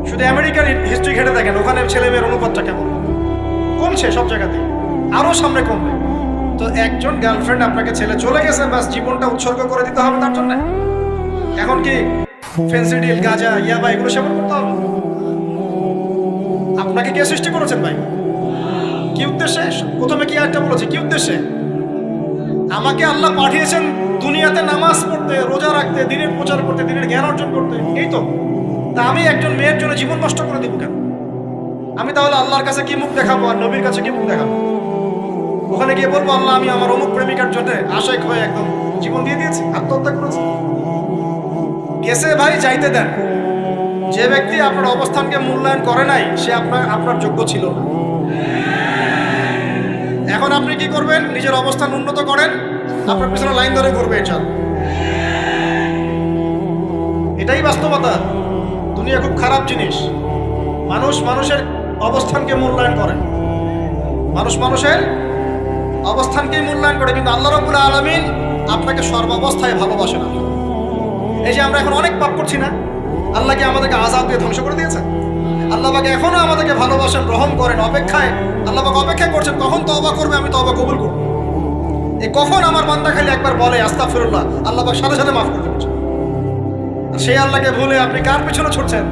শুধু আমেরিকার হিস্ট্রি ঘেটে দেখেন, ওখানে ছেলে মেয়ের অনুপাতটা কেমন। কমছে সব জায়গাতে, আরো সামনে কমবে। তো একজন গার্লফ্রেন্ড আপনাকে ছেলে চলে গেছে, বাস জীবনটা উৎসর্গ করে দিতে হবে তার জন্য। এখন কি ফেন্সিডিল, গাঁজা, ইয়াবা এগুলো সেবন করতে হবে? আপনাকে কে সৃষ্টি করেছেন ভাই? কি উদ্দেশ্যে? প্রথমে কি একটা বলেছে, কি উদ্দেশ্যে? আমাকে আল্লাহ পাঠিয়েছেন দুনিয়াতে নামাজ পড়তে, রোজা রাখতে, দিনের প্রচার করতে, দিনের জ্ঞান অর্জন করতে, এই তো। তা আমি একজন মেয়ের জন্য জীবন নষ্ট করে দিব কেন? আমি তাহলে আল্লাহর কাছে কি মুখ দেখাবো আর নবীর কাছে কি মুখ দেখাবো? ওখানে গিয়ে বলবো আল্লাহ আমি আমার অমুক প্রেমিকার জন্য আশেক হয়ে একদম জীবন দিয়ে দিয়েছি, আত্মহত্যা করেছি। গেছে ভাই, যাইতে দেন। যে ব্যক্তি আপনার অবস্থানকে মূল্যায়ন করে নাই, সে আপনার যোগ্য ছিল না। এখন আপনি কি করবেন? নিজের অবস্থান উন্নত করেন, আপনার পিছনে লাইন ধরে ঘুরবে। এটাই বাস্তবতা। দুনিয়া খুব খারাপ জিনিস। মানুষ মানুষের অবস্থানকে মূল্যায়ন করে, মানুষ মানুষের অবস্থানকেই মূল্যায়ন করে, কিন্তু আল্লাহ রাব্বুল আলামিন আপনাকে সর্বাবস্থায় ভালোবাসেন না। এই যে আমরা এখন অনেক পাপ করছি না, আল্লাহ কি আমাদেরকে আযাব দিয়ে ধ্বংস করে দিয়েছেন? আল্লাহ পাক এখনো আমাদেরকে ভালোবাসেন, রহম করেন, অপেক্ষায়। আল্লাহ পাক অপেক্ষা করছেন কখন তওবা করবে, আমি তওবা কবুল করব। এই কখন আমার বান্দা খালি একবার বলে আস্তাগফিরুল্লাহ, আল্লাহ পাক সাথে সাথে মাফ করে দিচ্ছেন। আর সেই আল্লাহকে ভুলে আপনি কার পেছনে ছুটছেন?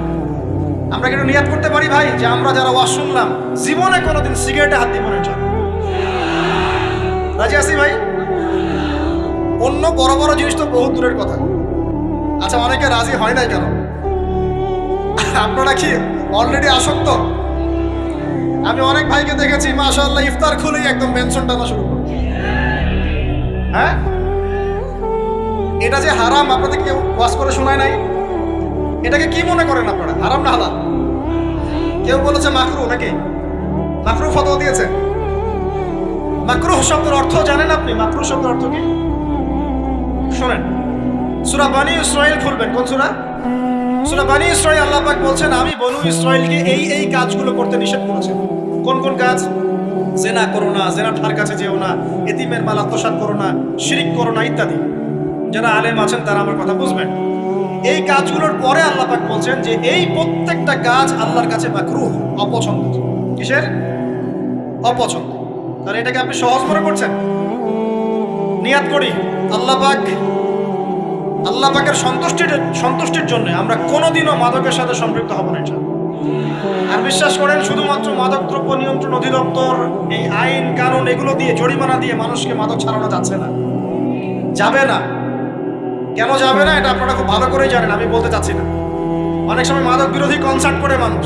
আমরা কিন্তু নিয়াত করতে পারি ভাই যে আমরা যারা ওয়াজ শুনলাম, জীবনে কোনোদিন সিগারেটে হাত দিব না। রাজি আছি ভাই? অন্য বড় বড় জিনিস তো বহু দূরের কথা। আচ্ছা, অনেকে রাজি হয় নাই কেন? আপনারা কি অলরেডি আসক্ত? আমি অনেক ভাইকে দেখেছি মাশাআল্লাহ ইফতার খুলেই একদম মেনশন টানা শুরু করে। হ্যাঁ, এটা যে হারাম আপনাদের কেউ ওয়াজ করে শোনায় নাই? এটাকে কি মনে করেন আপনারা, হারাম না হালাল? কেউ বলেছে মাকরুহ, নাকি মাকরুহ ফতোয়া দিয়েছে? মাকরুহ শব্দের অর্থ জানেন আপনি? মাকরুহ শব্দের অর্থ কি শোনেন। সূরা বনী ইসরাঈল খুলবেন। কোন সূরা? সূরা বনী ইসরাঈল। আল্লাহ পাক বলছেন আমি বনু ইসরাঈলকে এই কাজগুলো করতে নিষেধ করেছি। কোন কোন কাজ? জেনা করো না, জেনা ঠার কাছে যেও না, এতিমের মাল আত্মসাৎ করো না, শিরিক করো না, ইত্যাদি। যারা আলেম আছেন তারা আমার কথা বুঝবেন। এই কাজগুলোর পরে আল্লাহ পাক বলছেন যে এই প্রত্যেকটা কাজ আল্লাহর কাছে মাকরুহ, অপছন্দ। কিসের? অপছন্দ। তাহলে এটাকে আপনি সহজ মনে করছেন? নিয়াত করি আল্লাহ পাকের সন্তুষ্টির জন্য আমরা কোনোদিনও মাদকের সাথে সম্পৃক্ত হব না। আর বিশ্বাস করেন, শুধুমাত্র মাদক দ্রব্য নিয়ন্ত্রণ অধিদপ্তর এই আইন কানুন এগুলো দিয়ে, জরিমানা দিয়ে মানুষকে মাদক ছাড়ানো যাচ্ছে না, যাবে না। কেন যাবে না এটা আপনারা খুব ভালো করেই জানেন, আমি বলতে চাচ্ছি না। অনেক সময় মাদক বিরোধী কনসার্ট করে মানুষ,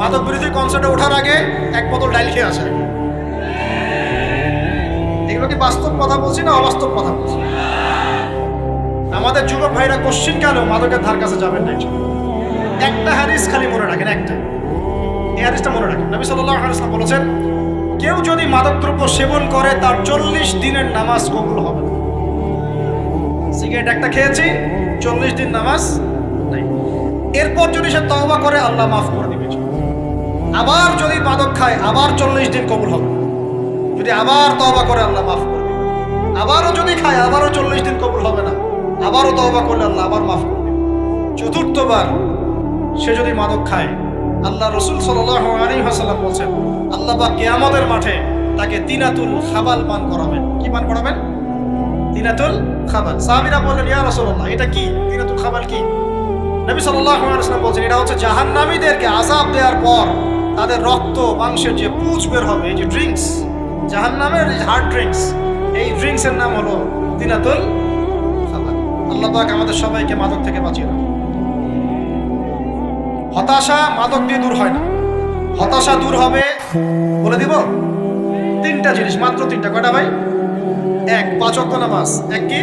মাদক বিরোধী কনসার্টে ওঠার আগে এক বোতল ডাইল খেয়ে আসে। এগুলো কি বাস্তব কথা বলছি না অবাস্তব কথা বলছি? আমাদের যুবক ভাইরা কোশ্চিন কেন মাদকের ধার কাছে যাবেন না। একটা হাদিস খালি মনে রাখেন, একটা, এই হাদিসটা মনে রাখেন। নবী সাল্লাল্লাহু আলাইহি ওয়াসাল্লাম বলেছেন, কেউ যদি মাদকদ্রব্য সেবন করে তার 40 দিনের নামাজ কবুল হবে না। সিগারেট একটা খেয়েছি, 40 দিন নামাজ নাই। এরপর যদি সে তওবা করে আল্লাহ মাফ করে দিবে। আবার যদি মাদক খায় আবার 40 দিন কবুল হবে। যদি আবার তওবা করে আল্লাহ মাফ করে দিবে। আবারও যদি খায় আবারও 40 দিন কবুল হবে না, আবারও তওবা করলে আল্লাহ আবার মাফ করে দিবে। চতুর্থবার সে যদি মাদক খায়, আল্লাহ রসুল সাল্লাল্লাহু আলাইহি ওয়াসাল্লাম বলছেন আল্লাহ পাক কিয়ামতের মাঠে তাকে তিনাতুল খাবাল পান করাবেন। কি পান করাবেন? তিনাতুল খাবাল। সাহাবীরা বললেন ইয়া রাসূলুল্লাহ এটা কি? তিনাতুল খাবাল কি? নবী সাল্লাল্লাহু আলাইহি ওয়াসাল্লাম বলছেন এটা হচ্ছে জাহান্নামীদেরকে আযাব দেওয়ার পর তাদের রক্ত মাংসের যে পুঁজ বের হবে, এই যে ড্রিঙ্কস, জাহান্নামের হার্ড ড্রিঙ্কস, এই ড্রিঙ্কসের নাম হলো তিনাতুল খাবাল। আল্লাহ পাক আমাদের সবাইকে মাদক থেকে বাঁচিয়ে রাখুন। হতাশা মাদক দিয়ে দূর হয় না। হতাশা দূর হবে, বলে দিব, 3টা জিনিস, মাত্র 3টা। কয়টা ভাই? 1, 5 ওয়াক্ত নামাজ। 1 কি?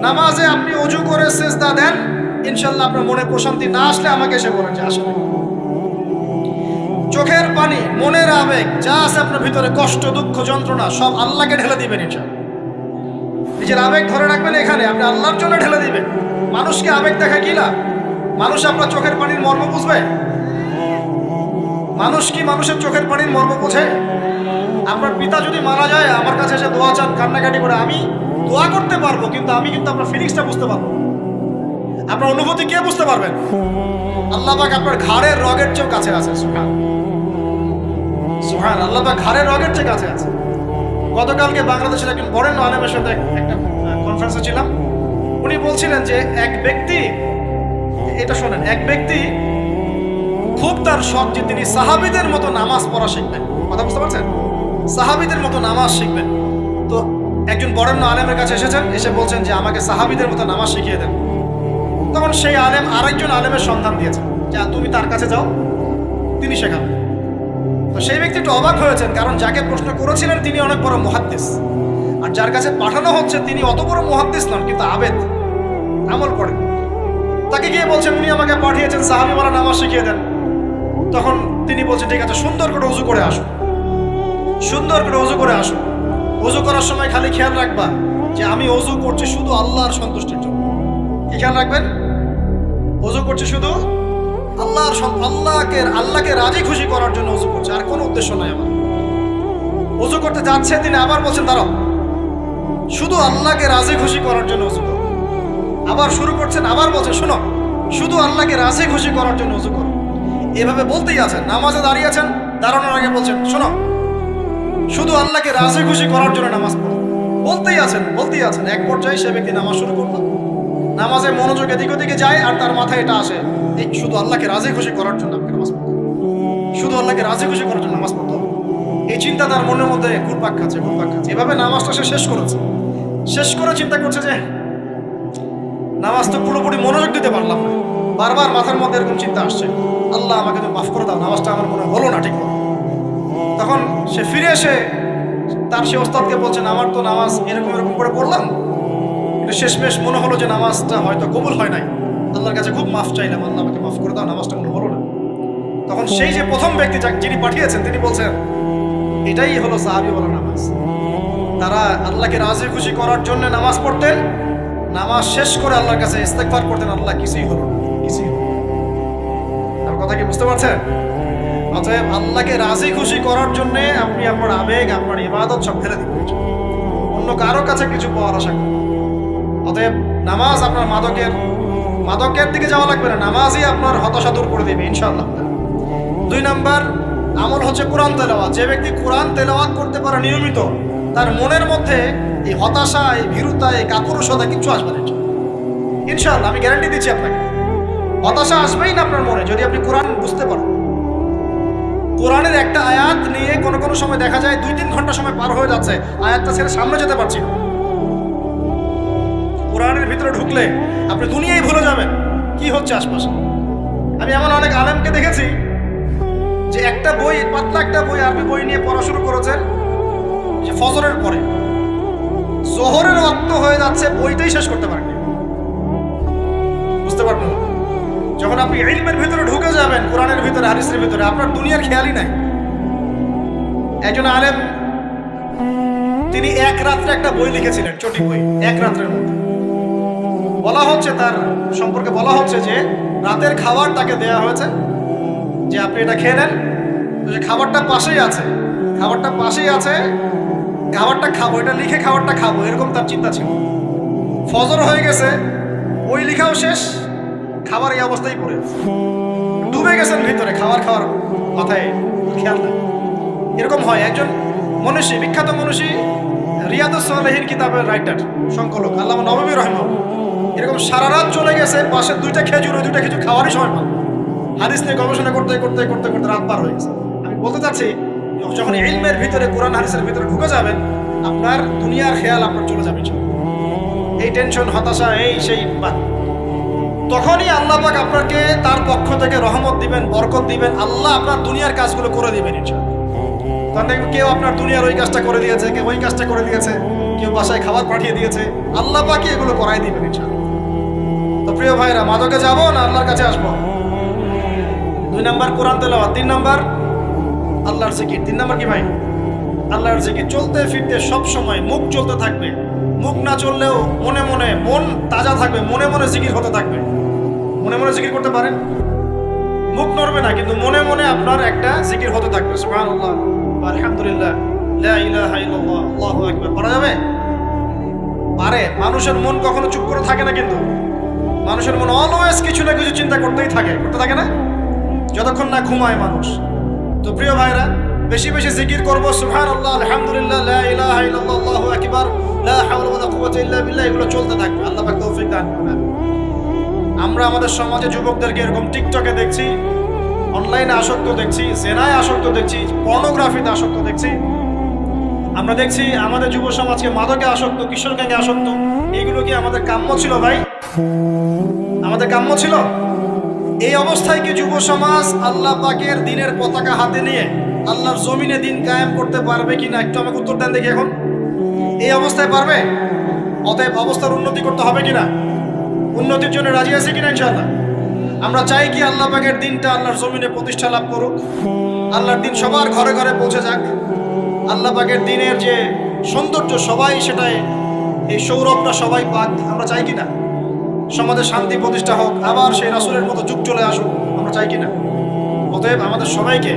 নামাজে আপনি ওযু করে সিজদা দেন, ইনশাআল্লাহ আপনার মনে প্রশান্তি না আসলে আমাকে এসে বলেন যে আসলে। চোখের পানি, মনের আবেগ যা আছে আপনার ভিতরে, কষ্ট, দুঃখ, যন্ত্রণা সব আল্লাহকে ঢেলে দিবেন ইনশাআল্লাহ। নিজের আবেগ ধরে রাখবেন এখানে, আপনি আল্লাহর জন্য ঢেলে দিবেন। মানুষকে আবেগ দেখা কি লাভ? মানুষ আপনার চোখের পানির মর্ম বুঝবে? মানুষ কি মানুষের চোখের পানির মর্ম বোঝে? আপনার পিতা যদি মারা যায় আমার কাছে এসে দোয়া চান, কান্নাকাটি করে, আমি দোয়া করতে পারবো কিন্তু আমি কিন্তু আপনার ফিলিংসটা বুঝতে পারবো। আপনার অনুভূতি কে বুঝতে পারবেন? আল্লাহ পাক আপনার ঘাড়ের রগের চেয়েও কাছে আছে। সুবহান সুবহান, আল্লাহ পাক ঘাড়ের রগের চেয়ে কাছে আছে। গতকালকে বাংলাদেশের একজন বরেণ্য আলেমের সাথে একটা কনফারেন্সে ছিলাম। উনি বলছিলেন যে এক ব্যক্তি, এটা শোনেন, এক ব্যক্তি খুব তার শখ যে তিনি সাহাবীদের মতো নামাজ পড়া শিখবেন। কথা বুঝতে পারছেন? সাহাবীদের মতো নামাজ শিখবেন। তো একজন বরেণ্য আলেমের কাছে এসেছেন, এসে বলছেন যে আমাকে সাহাবীদের মতো নামাজ শিখিয়ে দেন। তখন সেই আলেম আরেকজন আলেমের সন্ধান দিয়েছেন, যে তুমি তার কাছে যাও, তিনি শেখাবেন। তো সেই ব্যক্তি একটু অবাক হয়েছেন, কারণ যাকে প্রশ্ন করেছিলেন তিনি অনেক বড় মুহাদ্দিস, আর যার কাছে পাঠানো হচ্ছে তিনি অত বড় মুহাদ্দিস নন, কিন্তু আবেদ, আমল করেন। তাকে গিয়ে বলছেন উনি আমাকে পাঠিয়েছেন সাহাবীওয়ালা নামাজ শিখিয়ে দেন। তখন তিনি বলছেন ঠিক আছে, সুন্দর করে ওযু করে আসো, সুন্দর করে ওযু করে আসো। ওযু করার সময় খালি খেয়াল রাখবা যে আমি ওযু করছি শুধু আল্লাহর সন্তুষ্টির জন্য। কি খেয়াল রাখবেন? ওযু করছি শুধু আল্লাহকে রাজি খুশি করার জন্য ওযু করছে, আর কোনো উদ্দেশ্য নাই আমার। ওযু করতে যাচ্ছে, তিনি আবার বলছেন দাঁড়াও, শুধু আল্লাহকে রাজি খুশি করার জন্য ওযু করো। আবার শুরু করছেন, আবার বলছেন শোনো, শুধু আল্লাহকে রাজি খুশি করার জন্য ওযু করো। এভাবে বলতেই আছেন। নামাজে দাঁড়িয়ে আছেন, দাঁড়ানোর আগে বলছেন শোনো, শুধু আল্লাহকে রাজি খুশি করার জন্য নামাজ পড়ো। বলতেই আছেন। এক পর্যায়ে সে ব্যক্তি নামাজ শুরু করলো, নামাজে মনোযোগ এদিক ওদিকে যায়, আর তার মাথায় এটা আসে, এই শুধু আল্লাহকে রাজি খুশি করার জন্য আমাকে নামাজ পড়তে হবে, শুধু আল্লাহকে রাজি খুশি করার জন্য নামাজ পড়তে হবে। এই চিন্তা তার মনের মধ্যে ঘুরপাক খাচ্ছে। এভাবে নামাজটা সে শেষ করেছে। শেষ করে চিন্তা করছে যে নামাজ তো পুরোপুরি মনোযোগ দিতে পারলাম না। বারবার মাথার মধ্যে এরকম চিন্তা আসছে, আল্লাহ আমাকে তো মাফ করে দাও, নামাজটা আমার মনে হলো না ঠিক মতো। তখন সে ফিরে এসে তার সে ওস্তাদকে বলছেন আমার তো নামাজ এরকম করে পড়লাম, কিন্তু শেষমেশ মনে হলো যে নামাজটা হয়তো কবুল হয় নাই, আল্লাহর কাছে খুব মাফ চাইলাম, আল্লাহ আমাকে মাফ করে দাও, নামাজটা মনে হলো না। তখন সেই যে প্রথম ব্যক্তি যিনি পাঠিয়েছেন তিনি বলছেন এটাই হলো সাহাবীওয়ালা নামাজ। তারা আল্লাহকে রাজি খুশি করার জন্য নামাজ পড়তেন, নামাজ শেষ করে আল্লাহর কাছে ইস্তেগফার করতেন, আল্লাহ কিছুই হলো না, কিছুই হলো না। আমার কথা কি বুঝতে পারছেন? অতএব আল্লাহকে রাজি খুশি করার জন্য আপনি আপনার আবেগ, আপনার ইবাদত সব ফেলে দিবেন, অন্য কারো কাছে কিছু পাওয়ার আশা করেন। অতএব নামাজ আপনার মাদকের দিকে যাওয়া লাগবে না, নামাজই আপনার হতাশা দূর করে দেবে ইনশাআল্লাহ। 2 নাম্বার আমল হচ্ছে কোরআন তেলাওয়াত। যে ব্যক্তি কোরআন তেলাওয়াত করতে পারে নিয়মিত, তার মনের মধ্যে এই হতাশা, এই ভীরুতা, এই কাপুরুষতা কিচ্ছু আসবে না ইনশাআল্লাহ। আমি গ্যারান্টি দিচ্ছি আপনাকে, হতাশা আসবেই না আপনার মনে যদি আপনি কোরআন বুঝতে পারেন। কোরআনের একটা আয়াত নিয়ে কোনো সময় দেখা যায় 2-3 ঘন্টা সময় পার হয়ে যাচ্ছে, আয়াতটা ছেড়ে সামনে যেতে পারছি না। কোরআনের ভিতরে ঢুকলে আপনি দুনিয়ায় ভুলে যাবেন কি হচ্ছে আশপাশে। আমি এমন অনেক আলেমকে দেখেছি যে একটা বই, পাতলা একটা বই, আরবি বই নিয়ে পড়া শুরু করেছেন, যে ফজরের পরে জোহরের ওয়াক্ত হয়ে যাচ্ছে, বইটাই শেষ করতে পারেননি। বুঝতে পারবেন? যখন আপনি ইলমের ভিতরে ঢুকে যাবেন, কোরআনের ভিতরে, হাদিসের ভিতরে, আপনার দুনিয়ার খেয়ালই নাই। একজন আলেম তিনি এক রাত্রে একটা বই লিখেছিলেন, চটি বই, এক রাত্রের মধ্যে। বলা হচ্ছে, তার সম্পর্কে বলা হচ্ছে যে রাতের খাবার তাকে দেয়া হয়েছে যে আপনি এটা খেয়ে নেন। তো যে খাবারটা পাশেই আছে, খাবারটা পাশেই আছে, খাবারটা খাবো, এটা লিখে খাবারটা খাবো, এরকম তার চিন্তা ছিল। ফজর হয়ে গেছে, ওই লিখাও শেষ, খাবার এই অবস্থায় পড়ে ডুবে গেছেন ভিতরে, খাওয়ার মাথায় খেয়াল নেই। এরকম হয়। একজন মনীষী, বিখ্যাত মনীষী, রিয়াদুস সালেহীন কিতাবের রাইটার, সংকলক আল্লামা নববী রাহিমাহুল্লাহ, এরকম সারা রাত চলে গেছে, পাশে দুইটা খেজুর, ওই দুইটা খেজুর খাওয়ারই সময় পান। হাদিস নিয়ে গবেষণা করতে করতে করতে করতে রাত পার হয়ে গেছে। আমি বলতে চাচ্ছি, যখন ইলমের ভিতরে, কোরআন হাদিসের ভিতরে ঢুকে যাবেন, আপনার দুনিয়ার খেয়াল আপনার চলে যাবে। এই টেনশন, হতাশা, এই সেই বাদ, তখনই আল্লাহ পাক আপনাকে তার পক্ষ থেকে রহমত দিবেন, বরকত দিবেন। আল্লাহ আপনার দুনিয়ার কাজগুলো করে দিবেন ইনশাআল্লাহ। তখন দেখবেন কেউ আপনার দুনিয়ার ওই কাজটা করে দিয়েছে, কেউ ওই কাজটা করে দিয়েছে, কেউ বাসায় খাবার পাঠিয়ে দিয়েছে, আল্লাহ পাকই এগুলো করাই দিবেন ইনশাআল্লাহ। তো প্রিয় ভাইরা, মাদকে যাবো না আল্লাহর কাছে আসবো? 2 নাম্বার কোরআন তেলাওয়াত, 3 নাম্বার আল্লাহর জিকির। 3 নাম্বার কি ভাই? আল্লাহর জিকির। চলতে ফিরতে সব সময় মুখ চলতে থাকবে, মুখ না চললেও মনে মনে মন তাজা থাকবে, মনে মনে জিকির হতে থাকবে। মনে মনে জিকির করতে পারেন, মুখ নড়বে না, কিন্তু মনে মনে আপনার একটা জিকির হতে থাকবে। সুবহানাল্লাহ, আলহামদুলিল্লাহ, লা ইলাহা ইল্লাল্লাহ, আল্লাহু আকবার। করা যাবে? পারে। মানুষের মন কখনো চুপ করে থাকে না, কিন্তু মানুষের মন অলওয়েজ কিছু না কিছু চিন্তা করতেই থাকে, করতে থাকে না, যতক্ষণ না ঘুমায় মানুষ। তো প্রিয় ভাইরা, বেশি বেশি জিকির করবো। সুবহানাল্লাহ, আলহামদুলিল্লাহ, লা ইলাহা ইল্লাল্লাহ, আল্লাহু আকবার, লা হাওলা ওয়ালা কুওয়াতা ইল্লা বিল্লাহ, এগুলো চলতে থাকবে। আল্লাহ পাক তৌফিক দান করুন। আমরা আমাদের সমাজে যুবকদেরকে এরকম টিকটকে দেখছি, অনলাইনে আসক্ত দেখছি, জেনায় আসক্ত দেখছি, পর্নোগ্রাফিতে আসক্ত দেখছি। আমরা দেখছি আমাদের যুব সমাজকে মাদকে আসক্ত, কিশোর গ্যাংয়ে আসক্ত। এগুলো কি আমাদের কাম্য ছিল ভাই? আমাদের কাম্য ছিল? এই অবস্থায় কি যুব সমাজ আল্লাহ পাকের দ্বীনের পতাকা হাতে নিয়ে আল্লাহর জমিনে দিন কায়েম করতে পারবে কিনা? একটু আমাকে উত্তর দেন দেখি। এখন এই অবস্থায় পারবে? অতএব অবস্থার উন্নতি করতে হবে কিনা? উন্নতির জন্য রাজি আছি কিনা ইনশাআল্লাহ? আমরা চাই কি আল্লাহ পাকের দিনটা আল্লাহর জমিনে প্রতিষ্ঠা লাভ করুক, আল্লাহর দিন সবার ঘরে ঘরে পৌঁছে যাক, আল্লাহ পাকের দিনের যে সৌন্দর্য সবাই সেটাই, এই সৌরভটা সবাই পাক। আমরা চাই কিনা সমাজে শান্তি প্রতিষ্ঠা হোক, আবার সেই রাসূলের মতো যুগ চলে আসুক? আমরা চাই কিনা? অতএব আমাদের সবাইকে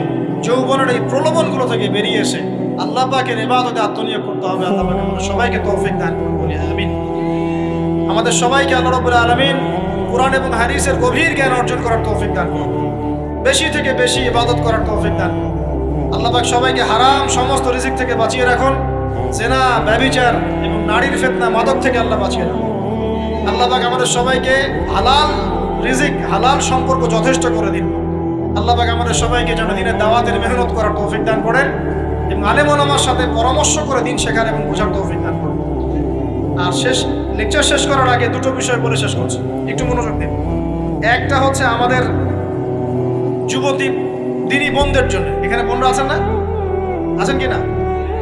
যৌবনের এই প্রলোভনগুলো থেকে বেরিয়ে এসে আল্লাহ পাকের ইবাদতে আত্মনিয়োগ করতে হবে। আল্লাহ পাক আমাদের সবাইকে তৌফিক দান করুন, বলি আমিন। আমাদের সবাইকে আল্লাহ রাব্বুল আলামিন কোরআন এবং হাদিসের গভীর জ্ঞান অর্জন করার তৌফিক দান করুন, বেশি থেকে বেশি ইবাদত করার তৌফিক দান করুন। আল্লাহ পাক সবাইকে হারাম সমস্ত রিজিক থেকে বাঁচিয়ে রাখুন, জেনা, ব্যভিচার এবং নারীর ফিতনা, মাদক থেকে আল্লাহ বাঁচিয়ে রাখুন। আল্লাহ পাক আমাদের সবাইকে হালাল রিজিক, হালাল সম্পর্ক যথেষ্ট করে দিন। আল্লাহ পাক আমাদের সবাইকে যেন দিনের দাওয়াতের মেহনত করার তৌফিক দান করেন এবং আলেম ওলামার সাথে পরামর্শ করে দিন শেখার এবং বোঝার তৌফিক দান করেন। আর লেকচার শেষ করার আগে 2টো বিষয় বলে শেষ করছি, একটু মনোযোগ দিন। একটা হচ্ছে আমাদের যুবতী দিনী বোনদের জন্য। এখানে বোনরা আছেন না? আছেন কি না?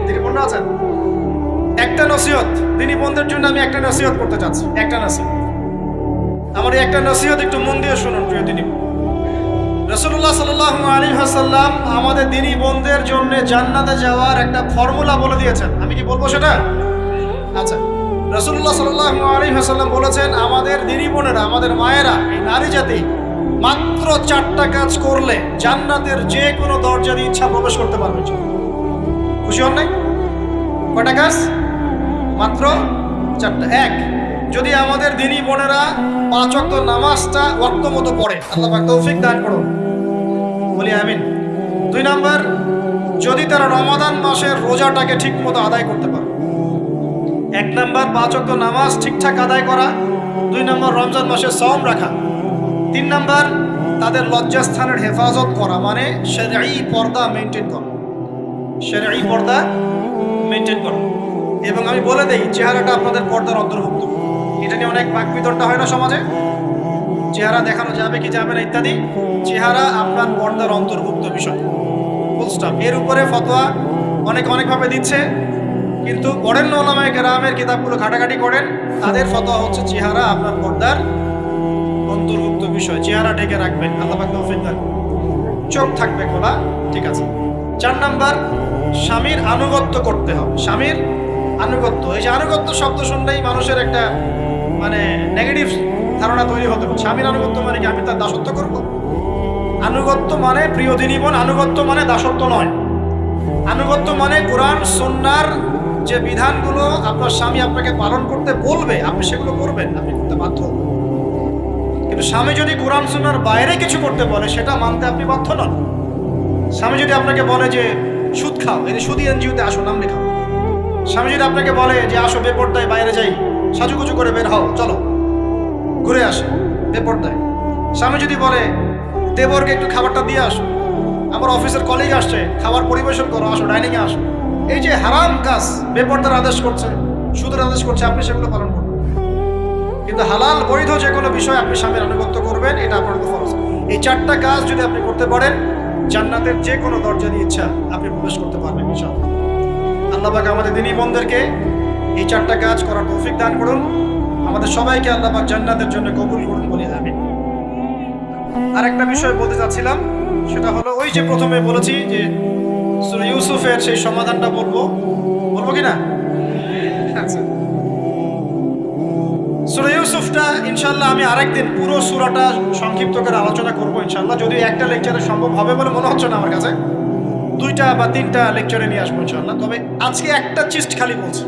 দিনী বোনরা আছেন? একটা নসিহত দিনী বোনদের জন্য আমি একটা নসিহত করতে চাচ্ছি, একটা নসিহত। আমার একটা নসিহত একটু মন দিয়ে শুনুন প্রিয় দিনী বোন। রাসূলুল্লাহ সাল্লাল্লাহু আলাইহি ওয়াসাল্লাম আমাদের দিনী বোনদের জন্য জান্নাতে যাওয়ার একটা ফর্মুলা বলে দিয়েছেন। আমি কি বলবো সেটা? আচ্ছা, রাসূলুল্লাহ সাল্লাল্লাহু আলাইহি ওয়াসাল্লাম বলেছেন আমাদের দিনী বোনেরা, আমাদের মায়েরা, এই নারী জাতি মাত্র 4টা কাজ করলে জান্নাতের যে কোনো দরজা দিয়ে ইচ্ছা প্রবেশ করতে পারবে। খুশি হন নাই? কয়টা কাজ? মাত্র 4টা। 1, যদি আমাদের দিনী বোনেরা 5 ওয়াক্ত নামাজটা ওয়াক্ত মতো পড়ে, আল্লাহ পাক তৌফিক দান করুন, বলি আমিন। 2 নাম্বার, যদি তারা রমাদান মাসের রোজাটাকে ঠিক মতো আদায় করতে পারে। 1 নাম্বার 5 ওয়াক্ত নামাজ ঠিকঠাক আদায় করা, 2 নাম্বার রমজান মাসে সওম রাখা, 3 নাম্বার তাদের লজ্জাস্থানের হেফাজত করা, মানে শরঈ পর্দা মেনটেন করা, শরঈ পর্দা মেনটেন করা। এবং আমি বলে দেই, চেহারাটা আপনাদের পর্দার অন্তর্ভুক্ত। এটা নিয়ে অনেক বাকবিতণ্ডা হয় না সমাজে, চেহারা দেখানো যাবে কি যাবে না ইত্যাদি। চেহারা আপনার পর্দার অন্তর্ভুক্ত বিষয়, ফুল স্টপ। এর উপরে ফতোয়া অনেকভাবে দিচ্ছে, কিন্তু বরেণ্য উলামায়ে কেরামের কিতাবগুলো ঘাটাঘাটি করেন, তাদের ফতোয়া হচ্ছে চেহারা আপনার পর্দার অন্তর্ভুক্ত বিষয়, চেহারা ঢেকে রাখবেন। আল্লাহ পাক তৌফিক দান করুন। চোখ থাকবে খোলা, ঠিক আছে। 4 নাম্বার, স্বামীর আনুগত্য করতে হবে। স্বামীর আনুগত্য, এই যে আনুগত্য শব্দ শুনলেই মানুষের একটা মানে নেগেটিভ ধারণা তৈরি হতে পারে। স্বামীর আনুগত্য মানে কি আমি তার দাসত্ব করব? আনুগত্য মানে প্রিয় দিনী বোন, আনুগত্য মানে দাসত্ব নয়। আনুগত্য মানে কোরআন সুন্নাহর যে বিধানগুলো আপনার স্বামী আপনাকে পালন করতে বলবে আপনি সেগুলো করবেন, আপনি করতে বাধ্য। কিন্তু স্বামী যদি কোরআন সুন্নাহর বাইরে কিছু করতে বলে সেটা মানতে আপনি বাধ্য নন। স্বামী যদি আপনাকে বলে যে সুদ খাও, এই সুদী এনজিওতে আসো, নাম লেখাও। স্বামী যদি আপনাকে বলে যে আসো বেপরদায় বাইরে যাই, সাজুগুজু করে বের হও, চলো ঘুরে আসে বেপরদায়। স্বামী যদি বলে দেবরকে একটু খাবারটা দিয়ে আসো, আমার অফিসের কলিগ আসছে, খাবার পরিবেশন করো, আসো ডাইনিংয়ে আসো। এই যে হারাম কাজ, বেপরদার আদেশ করছে, সুদের আদেশ করছে, আপনি সেগুলো পালন করবেন। কিন্তু হালাল বৈধ যে কোনো বিষয় আপনি স্বামীর আনুগত্য করবেন, এটা আপনার ফরজ। এই 4টা কাজ যদি আপনি করতে পারেন, জান্নাতের যে কোনো দরজা দিয়ে ইচ্ছা আপনি প্রবেশ করতে পারবেন ইনশাআল্লাহ। আল্লাহ পাক আমাদের দিনী বোনদেরকে এই 4টা কাজ করার তৌফিক দান করুন। আমাদের সবাইকে আল্লাহ পাক জান্নাতের জন্য কবুল করুন বলি আমিন। আর একটা বিষয় বলতে চাচ্ছিলাম, সেটা হলো ওই যে প্রথমে বলেছি যে সূরা ইউসুফের সেই সমাধানটা বলবো কি না? আচ্ছা, সূরা ইউসুফটা ইনশাআল্লাহ আমি আরেকদিন পুরো সূরাটা সংক্ষিপ্ত করে আলোচনা করবো ইনশাআল্লাহ। যদিও একটা লেকচারে সম্ভব হবে বলে মনে হচ্ছে না আমার কাছে, 2টা বা 3টা লেকচারে নিয়ে আসবো ইনশাআল্লাহ। তবে আজকে একটা চিস্ট খালি বলছি।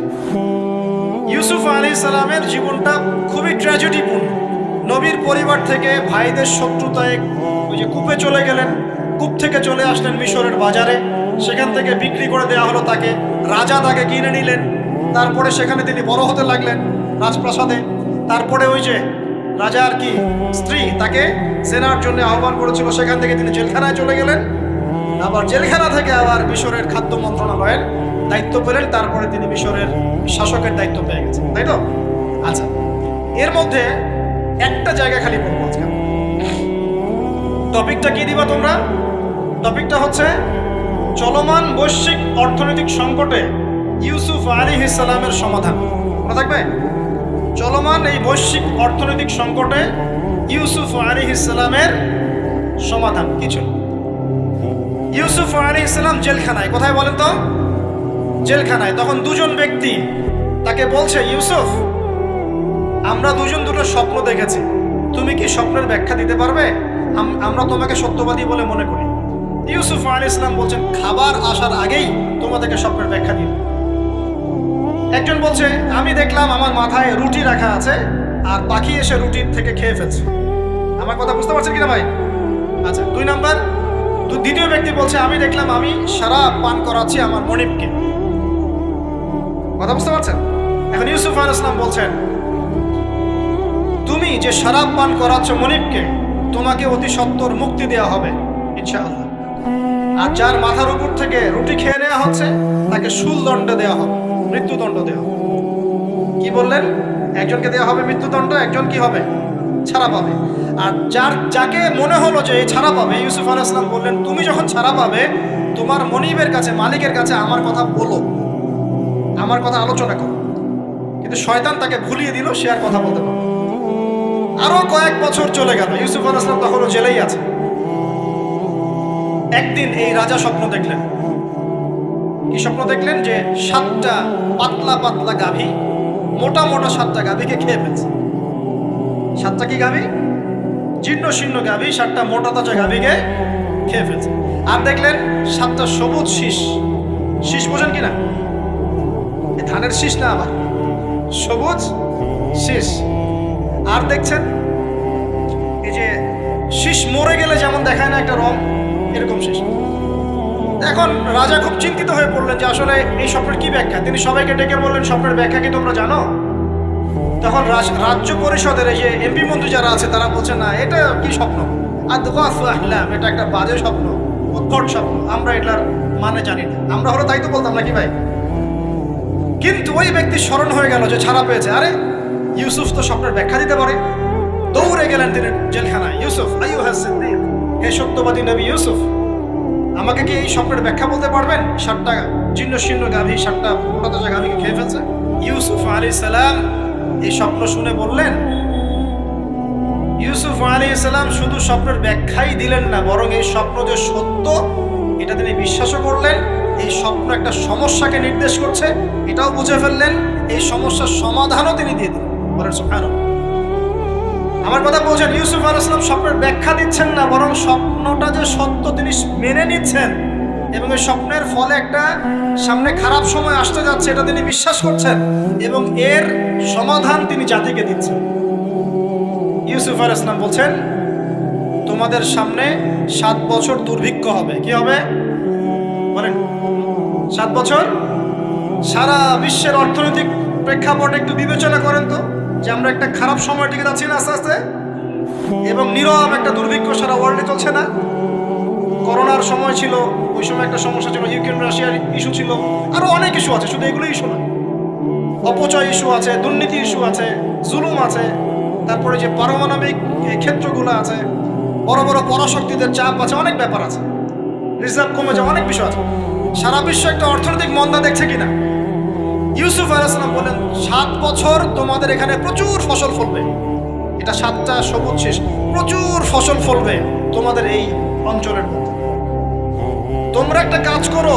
ইউসুফ আলাইহিস সালামের জীবনটা খুবই ট্র্যাজেডিপূর্ণ। নবীর পরিবার থেকে ভাইদের শত্রুতায় ওই যে কূপে চলে গেলেন, কূপ থেকে চলে আসলেন মিশরের বাজারে, সেখান থেকে বিক্রি করে দেওয়া হলো তাকে, রাজা তাকে কিনে নিলেন। তারপরে সেখানে তিনি বড় হতে লাগলেন রাজপ্রাসাদে। তারপরে ওই যে রাজার কি স্ত্রী তাকে জেনার জন্য আহ্বান করেছিল, সেখান থেকে তিনি জেলখানায় চলে গেলেন। আবার জেলখানা থেকে আবার মিশরের খাদ্য মন্ত্রণালয়ের দায়িত্ব পেলেন। তারপরে তিনি মিশরের শাসকের দায়িত্ব পেয়ে গেছেন, তাই তো? আচ্ছা, এর মধ্যে একটা জায়গা খালি বলবো আজকে। টপিকটা কি দিবা তোমরা? টপিকটা হচ্ছে চলমান বৈশ্বিক অর্থনৈতিক সংকটে ইউসুফ আলাইহিস সালামের সমাধান। মনে থাকবে? চলমান এই বৈশ্বিক অর্থনৈতিক সংকটে ইউসুফ আলাইহিস সালামের সমাধান কি ছিল? ইউসুফ আলাইহিস সালাম জেলখানায়, কোথায় বলেন তো? জেলখানায়। তখন দুজন ব্যক্তি তাকে বলছে, ইউসুফ আমরা দুজন দুটো স্বপ্ন দেখেছি, তুমি কি স্বপ্নের ব্যাখ্যা দিতে পারবে? আমরা তোমাকে সত্যবাদী বলে মনে করি। ইউসুফ আলাইহিস সালাম বলছেন, খাবার আসার আগেই তোমাদেরকে স্বপ্নের ব্যাখ্যা দিই। একজন বলছে, আমি দেখলাম আমার মাথায় রুটি রাখা আছে আর পাখি এসে রুটির থেকে খেয়ে ফেলছে। আমার কথা বুঝতে পারছেন কিনা ভাই? আচ্ছা, 2 নাম্বার, দ্বিতীয় ব্যক্তি বলছে, আমি দেখলাম আমি শরাব পান করাচ্ছি আমার মনিবকে। কথা বুঝতে পারছেন? এখন ইউসুফ আলাইহিস সালাম বলছেন, তুমি যে শরাব পান করাচ্ছ মনিবকে, তোমাকে অতি সত্বর মুক্তি দেওয়া হবে ইনশাআল্লাহ। আর যার মাথার উপর থেকে রুটি খেয়ে নেওয়া হচ্ছে তাকে শুলদণ্ড দেওয়া হবে, মৃত্যুদণ্ড দেওয়া হবে। কি বললেন? একজনকে দেওয়া হবে মৃত্যুদণ্ড, একজন কি হবে? ছাড়া পাবে। আর যাকে মনে হলো যে ছাড়া পাবে, ইউসুফ আলাইহিস সালাম বললেন, তুমি যখন ছাড়া পাবে তোমার মনিবের কাছে, মালিকের কাছে আমার কথা বলো, আমার কথা আলোচনা করো। কিন্তু শয়তান তাকে ভুলিয়ে দিল, সে আর কথা বলতে পারবে। আরো কয়েক বছর চলে গেল, ইউসুফ আলাইহিস সালাম তখনও জেলেই আছে। একদিন এই রাজা স্বপ্ন দেখলেন। কি স্বপ্ন দেখলেন? যে 7টা পাতলা পাতলা গাভী, মোটা মোটা 7টা গাভীকে খেয়ে ফেলছে। 7টা কি গাভী? জীর্ণ শীর্ণ গাভী, 7টা মোটা তাজা গাভীকে খেয়ে ফেলছে। আর দেখলেন 7টা সবুজ শীষ। শীষ বোঝেন কিনা? ধানের শীষ না, আবার সবুজ শীষ। আর দেখছেন এই যে শীষ মরে গেলে যেমন দেখায় না একটা রং, এরকম শীষ। এখন রাজা খুব চিন্তিত হয়ে পড়লেন যে আসলে এই স্বপ্নের কি ব্যাখ্যা। তিনি সবাইকে ডেকে বললেন, স্বপ্নের ব্যাখ্যা কি তোমরা জানো? তখন রাজ্য পরিষদের এই যে এমপি মন্ত্রী যারা আছে তারা বলছে, না এটা কি স্বপ্ন, এটা একটা বাজে স্বপ্ন, উৎকট স্বপ্ন, আমরা এটার মানে জানি না। আমরা হলো তাই তো বলতাম নাকি ভাই? কিন্তু ওই ব্যক্তি স্মরণ হয়ে গেল যে ছাড়া পেয়েছে, আরে ইউসুফ তো স্বপ্নের ব্যাখ্যা দিতে পারে। দৌড়ে গেলেন তিনি জেলখানায়। ইউসুফ, আইয়ুহাস সিদ্দিক, হে সত্যবাদী নবী ইউসুফ, আমাকে কি এই স্বপ্নের ব্যাখ্যা বলতে পারবেন? 7টা জীর্ণ শীর্ণ গাভী 7টা মোটা তাজা গাভীকে খেয়ে ফেলছে। ইউসুফ আলাইহিস সালাম এই স্বপ্ন শুনে বললেন, ইউসুফ আলাইহিস সালাম শুধু স্বপ্নের ব্যাখ্যাই দিলেন না, বরং এই স্বপ্ন যে সত্য এটা তিনি বিশ্বাসও করলেন। এই স্বপ্ন একটা সমস্যাকে নির্দেশ করছে এটাও বুঝে ফেললেন, এই সমস্যার সমাধানও তিনি দিয়ে দিলেন। বলেন সুবহানাল্লাহ। আমার কথা বলছেন, ইউসুফ আলাইহিস সালাম স্বপ্নের ব্যাখ্যা দিচ্ছেন না, বরং স্বপ্নটা যে সত্য তিনি মেনে নিচ্ছেন এবং এই স্বপ্নের ফলে একটা সামনে খারাপ সময় আসতে যাচ্ছে এটা তিনি বিশ্বাস করছেন এবং এর সমাধান তিনি জাতিকে দিচ্ছেন। ইউসুফ আলাইহিস সালাম বলছেন, তোমাদের সামনে 7 বছর দুর্ভিক্ষ হবে। কি হবে বলেন? 7 বছর। সারা বিশ্বের অর্থনৈতিক প্রেক্ষাপট একটু বিবেচনা করেন তো, যে আমরা একটা খারাপ সময় টিকে যাচ্ছি না আস্তে আস্তে, এবং নীরব একটা দুর্ভিক্ষ সারা ওয়ার্ল্ডে চলছে না? করোনার সময় ছিল, ওই সময় একটা সমস্যা ছিল, ইউক্রেন রাশিয়ার ইস্যু ছিল, আরো অনেক ইস্যু আছে, শুধু এগুলো ইস্যু নয়, অপচয় ইস্যু আছে, দুর্নীতি ইস্যু আছে, জুলুম আছে, তারপরে যে পারমাণবিক ক্ষেত্রগুলো আছে, বড় বড় পরাশক্তিদের চাপ আছে, অনেক ব্যাপার আছে, রিজার্ভ কমে যাওয়া, অনেক বিষয় আছে। সারা বিশ্ব একটা অর্থনৈতিক মন্দা দেখছে কিনা? ইউসুফ আলাইহিস সালাম বলেন, 7 বছর তোমাদের এখানে প্রচুর ফসল ফলবে। এটা 7টা সবুজ শেষ, প্রচুর ফসল ফলবে তোমাদের এই অঞ্চলের মধ্যে। তোমরা একটা কাজ করো,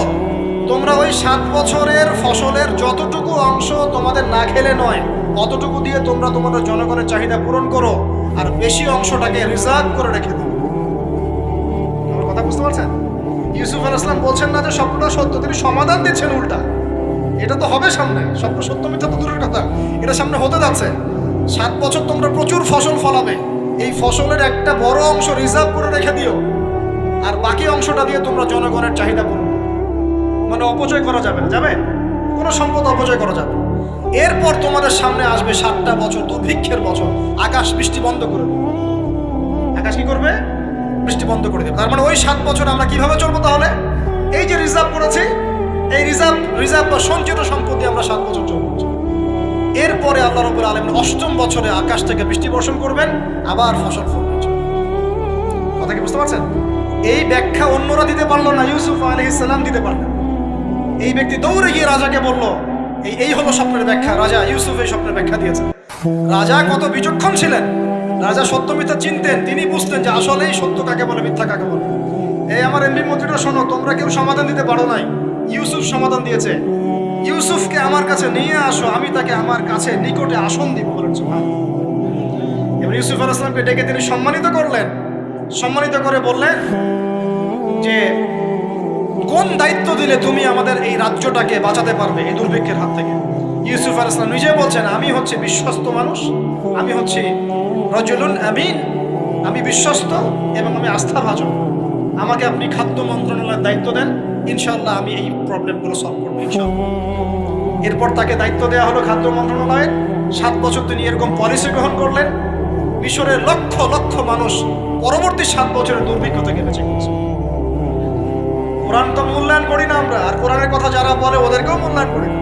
তোমরা ওই 7 বছরের ফসলের যতটুকু অংশ তোমাদের না খেলে নয়, অতটুকু দিয়ে তোমরা তোমাদের জনগণের চাহিদা পূরণ করো, আর বেশি অংশটাকে রিজার্ভ করে রেখে দাও। আমার কথা বুঝতে পারছেন? ইউসুফ আলাইহিস সালাম বলছেন না যে স্বপ্নটা সত্য, তিনি সমাধান দিচ্ছেন উল্টা। এটা তো হবে সামনে, স্বপ্ন সত্য মিথ্যা তো দূরের কথা, এটা সামনে হতে যাচ্ছে। 7 বছর তোমরা প্রচুর ফসল ফলাবে, এই ফসলের একটা বড় অংশ রিজার্ভ করে রেখে দিও, আর বাকি অংশটা দিয়ে তোমরা জনগণের চাহিদা পূরণ। মানে অপচয় করা যাবে না, যাবে কোনো সম্পদ অপচয় করা যাবে। এরপর তোমাদের সামনে আসবে 7টা বছর দুর্ভিক্ষের বছর, আকাশ বৃষ্টি বন্ধ করে দেবে। আকাশ কি করবে? বৃষ্টি বন্ধ করে দেবে। তার মানে ওই 7 বছর আমরা কিভাবে চলবো তাহলে? এই যে রিজার্ভ করেছি, এই রিজার্ভ বা সঞ্চিত সম্পত্তি আমরা 7 বছর চলবো। এরপরে আল্লাহ রাব্বুল আলামিন 8ম বছরে আকাশ থেকে বৃষ্টি বর্ষণ করবেন, আবার ফসল ফলবে। কথা কি বুঝতে পারছেন? এই ব্যাখ্যা অন্যরা দিতে পারলো না, ইউসুফ আলাইহিস সালাম দিতে পারলেন। এই ব্যক্তি দৌড়ে গিয়ে রাজাকে বলল, এই হলো স্বপ্নের ব্যাখ্যা। রাজা ইউসুফ এই স্বপ্নের ব্যাখ্যা দিয়েছেন। রাজা কত বিচক্ষণ ছিলেন, রাজা সত্য মিথ্যা চিনতেন, তিনি বুঝতেন যে আসলেই সত্য কাকে বলে, মিথ্যা কাকে বলে। এই আমার এমপি মন্ত্রীরা শোনো, তোমরা কেউ সমাধান দিতে পারো নাই, ইউসুফ সমাধান দিয়েছে। ইউসুফকে আমার কাছে নিয়ে আসো, আমি তাকে আমার কাছে নিকটে আসন দিব। বলেন সুবহানাল্লাহ। এবার ইউসুফ আলাইহিস সালামকে ডেকে তিনি সম্মানিত করলেন, সম্মানিত করে বললেন যে কোন দায়িত্ব দিলে তুমি আমাদের এই রাজ্যটাকে বাঁচাতে পারবে এই দুর্ভিক্ষের হাত থেকে? ইউসুফ আলাইহিস সালাম নিজে বলছেন, আমি হচ্ছে বিশ্বস্ত মানুষ, আমি হচ্ছে রাজুলুন আমিন, আমি বিশ্বস্ত এবং আমি আস্থাভাজন। আমাকে আপনি খাদ্য মন্ত্রণালয়ের দায়িত্ব দেন, ইনশাআল্লাহ আমি এই প্রবলেমগুলো সলভ করবো ইনশাআল্লাহ। এরপর তাকে দায়িত্ব দেওয়া হলো খাদ্য মন্ত্রণালয়ের। 7 বছর তিনি এরকম পলিসি গ্রহণ করলেন। মিশরের লক্ষ লক্ষ মানুষ পরবর্তী 7 বছরের দুর্ভিক্ষ থেকে বেঁচে গেছে। কোরআন তো মূল্যায়ন করি না আমরা, আর কোরআনের কথা যারা বলে ওদেরকেও মূল্যায়ন করি না।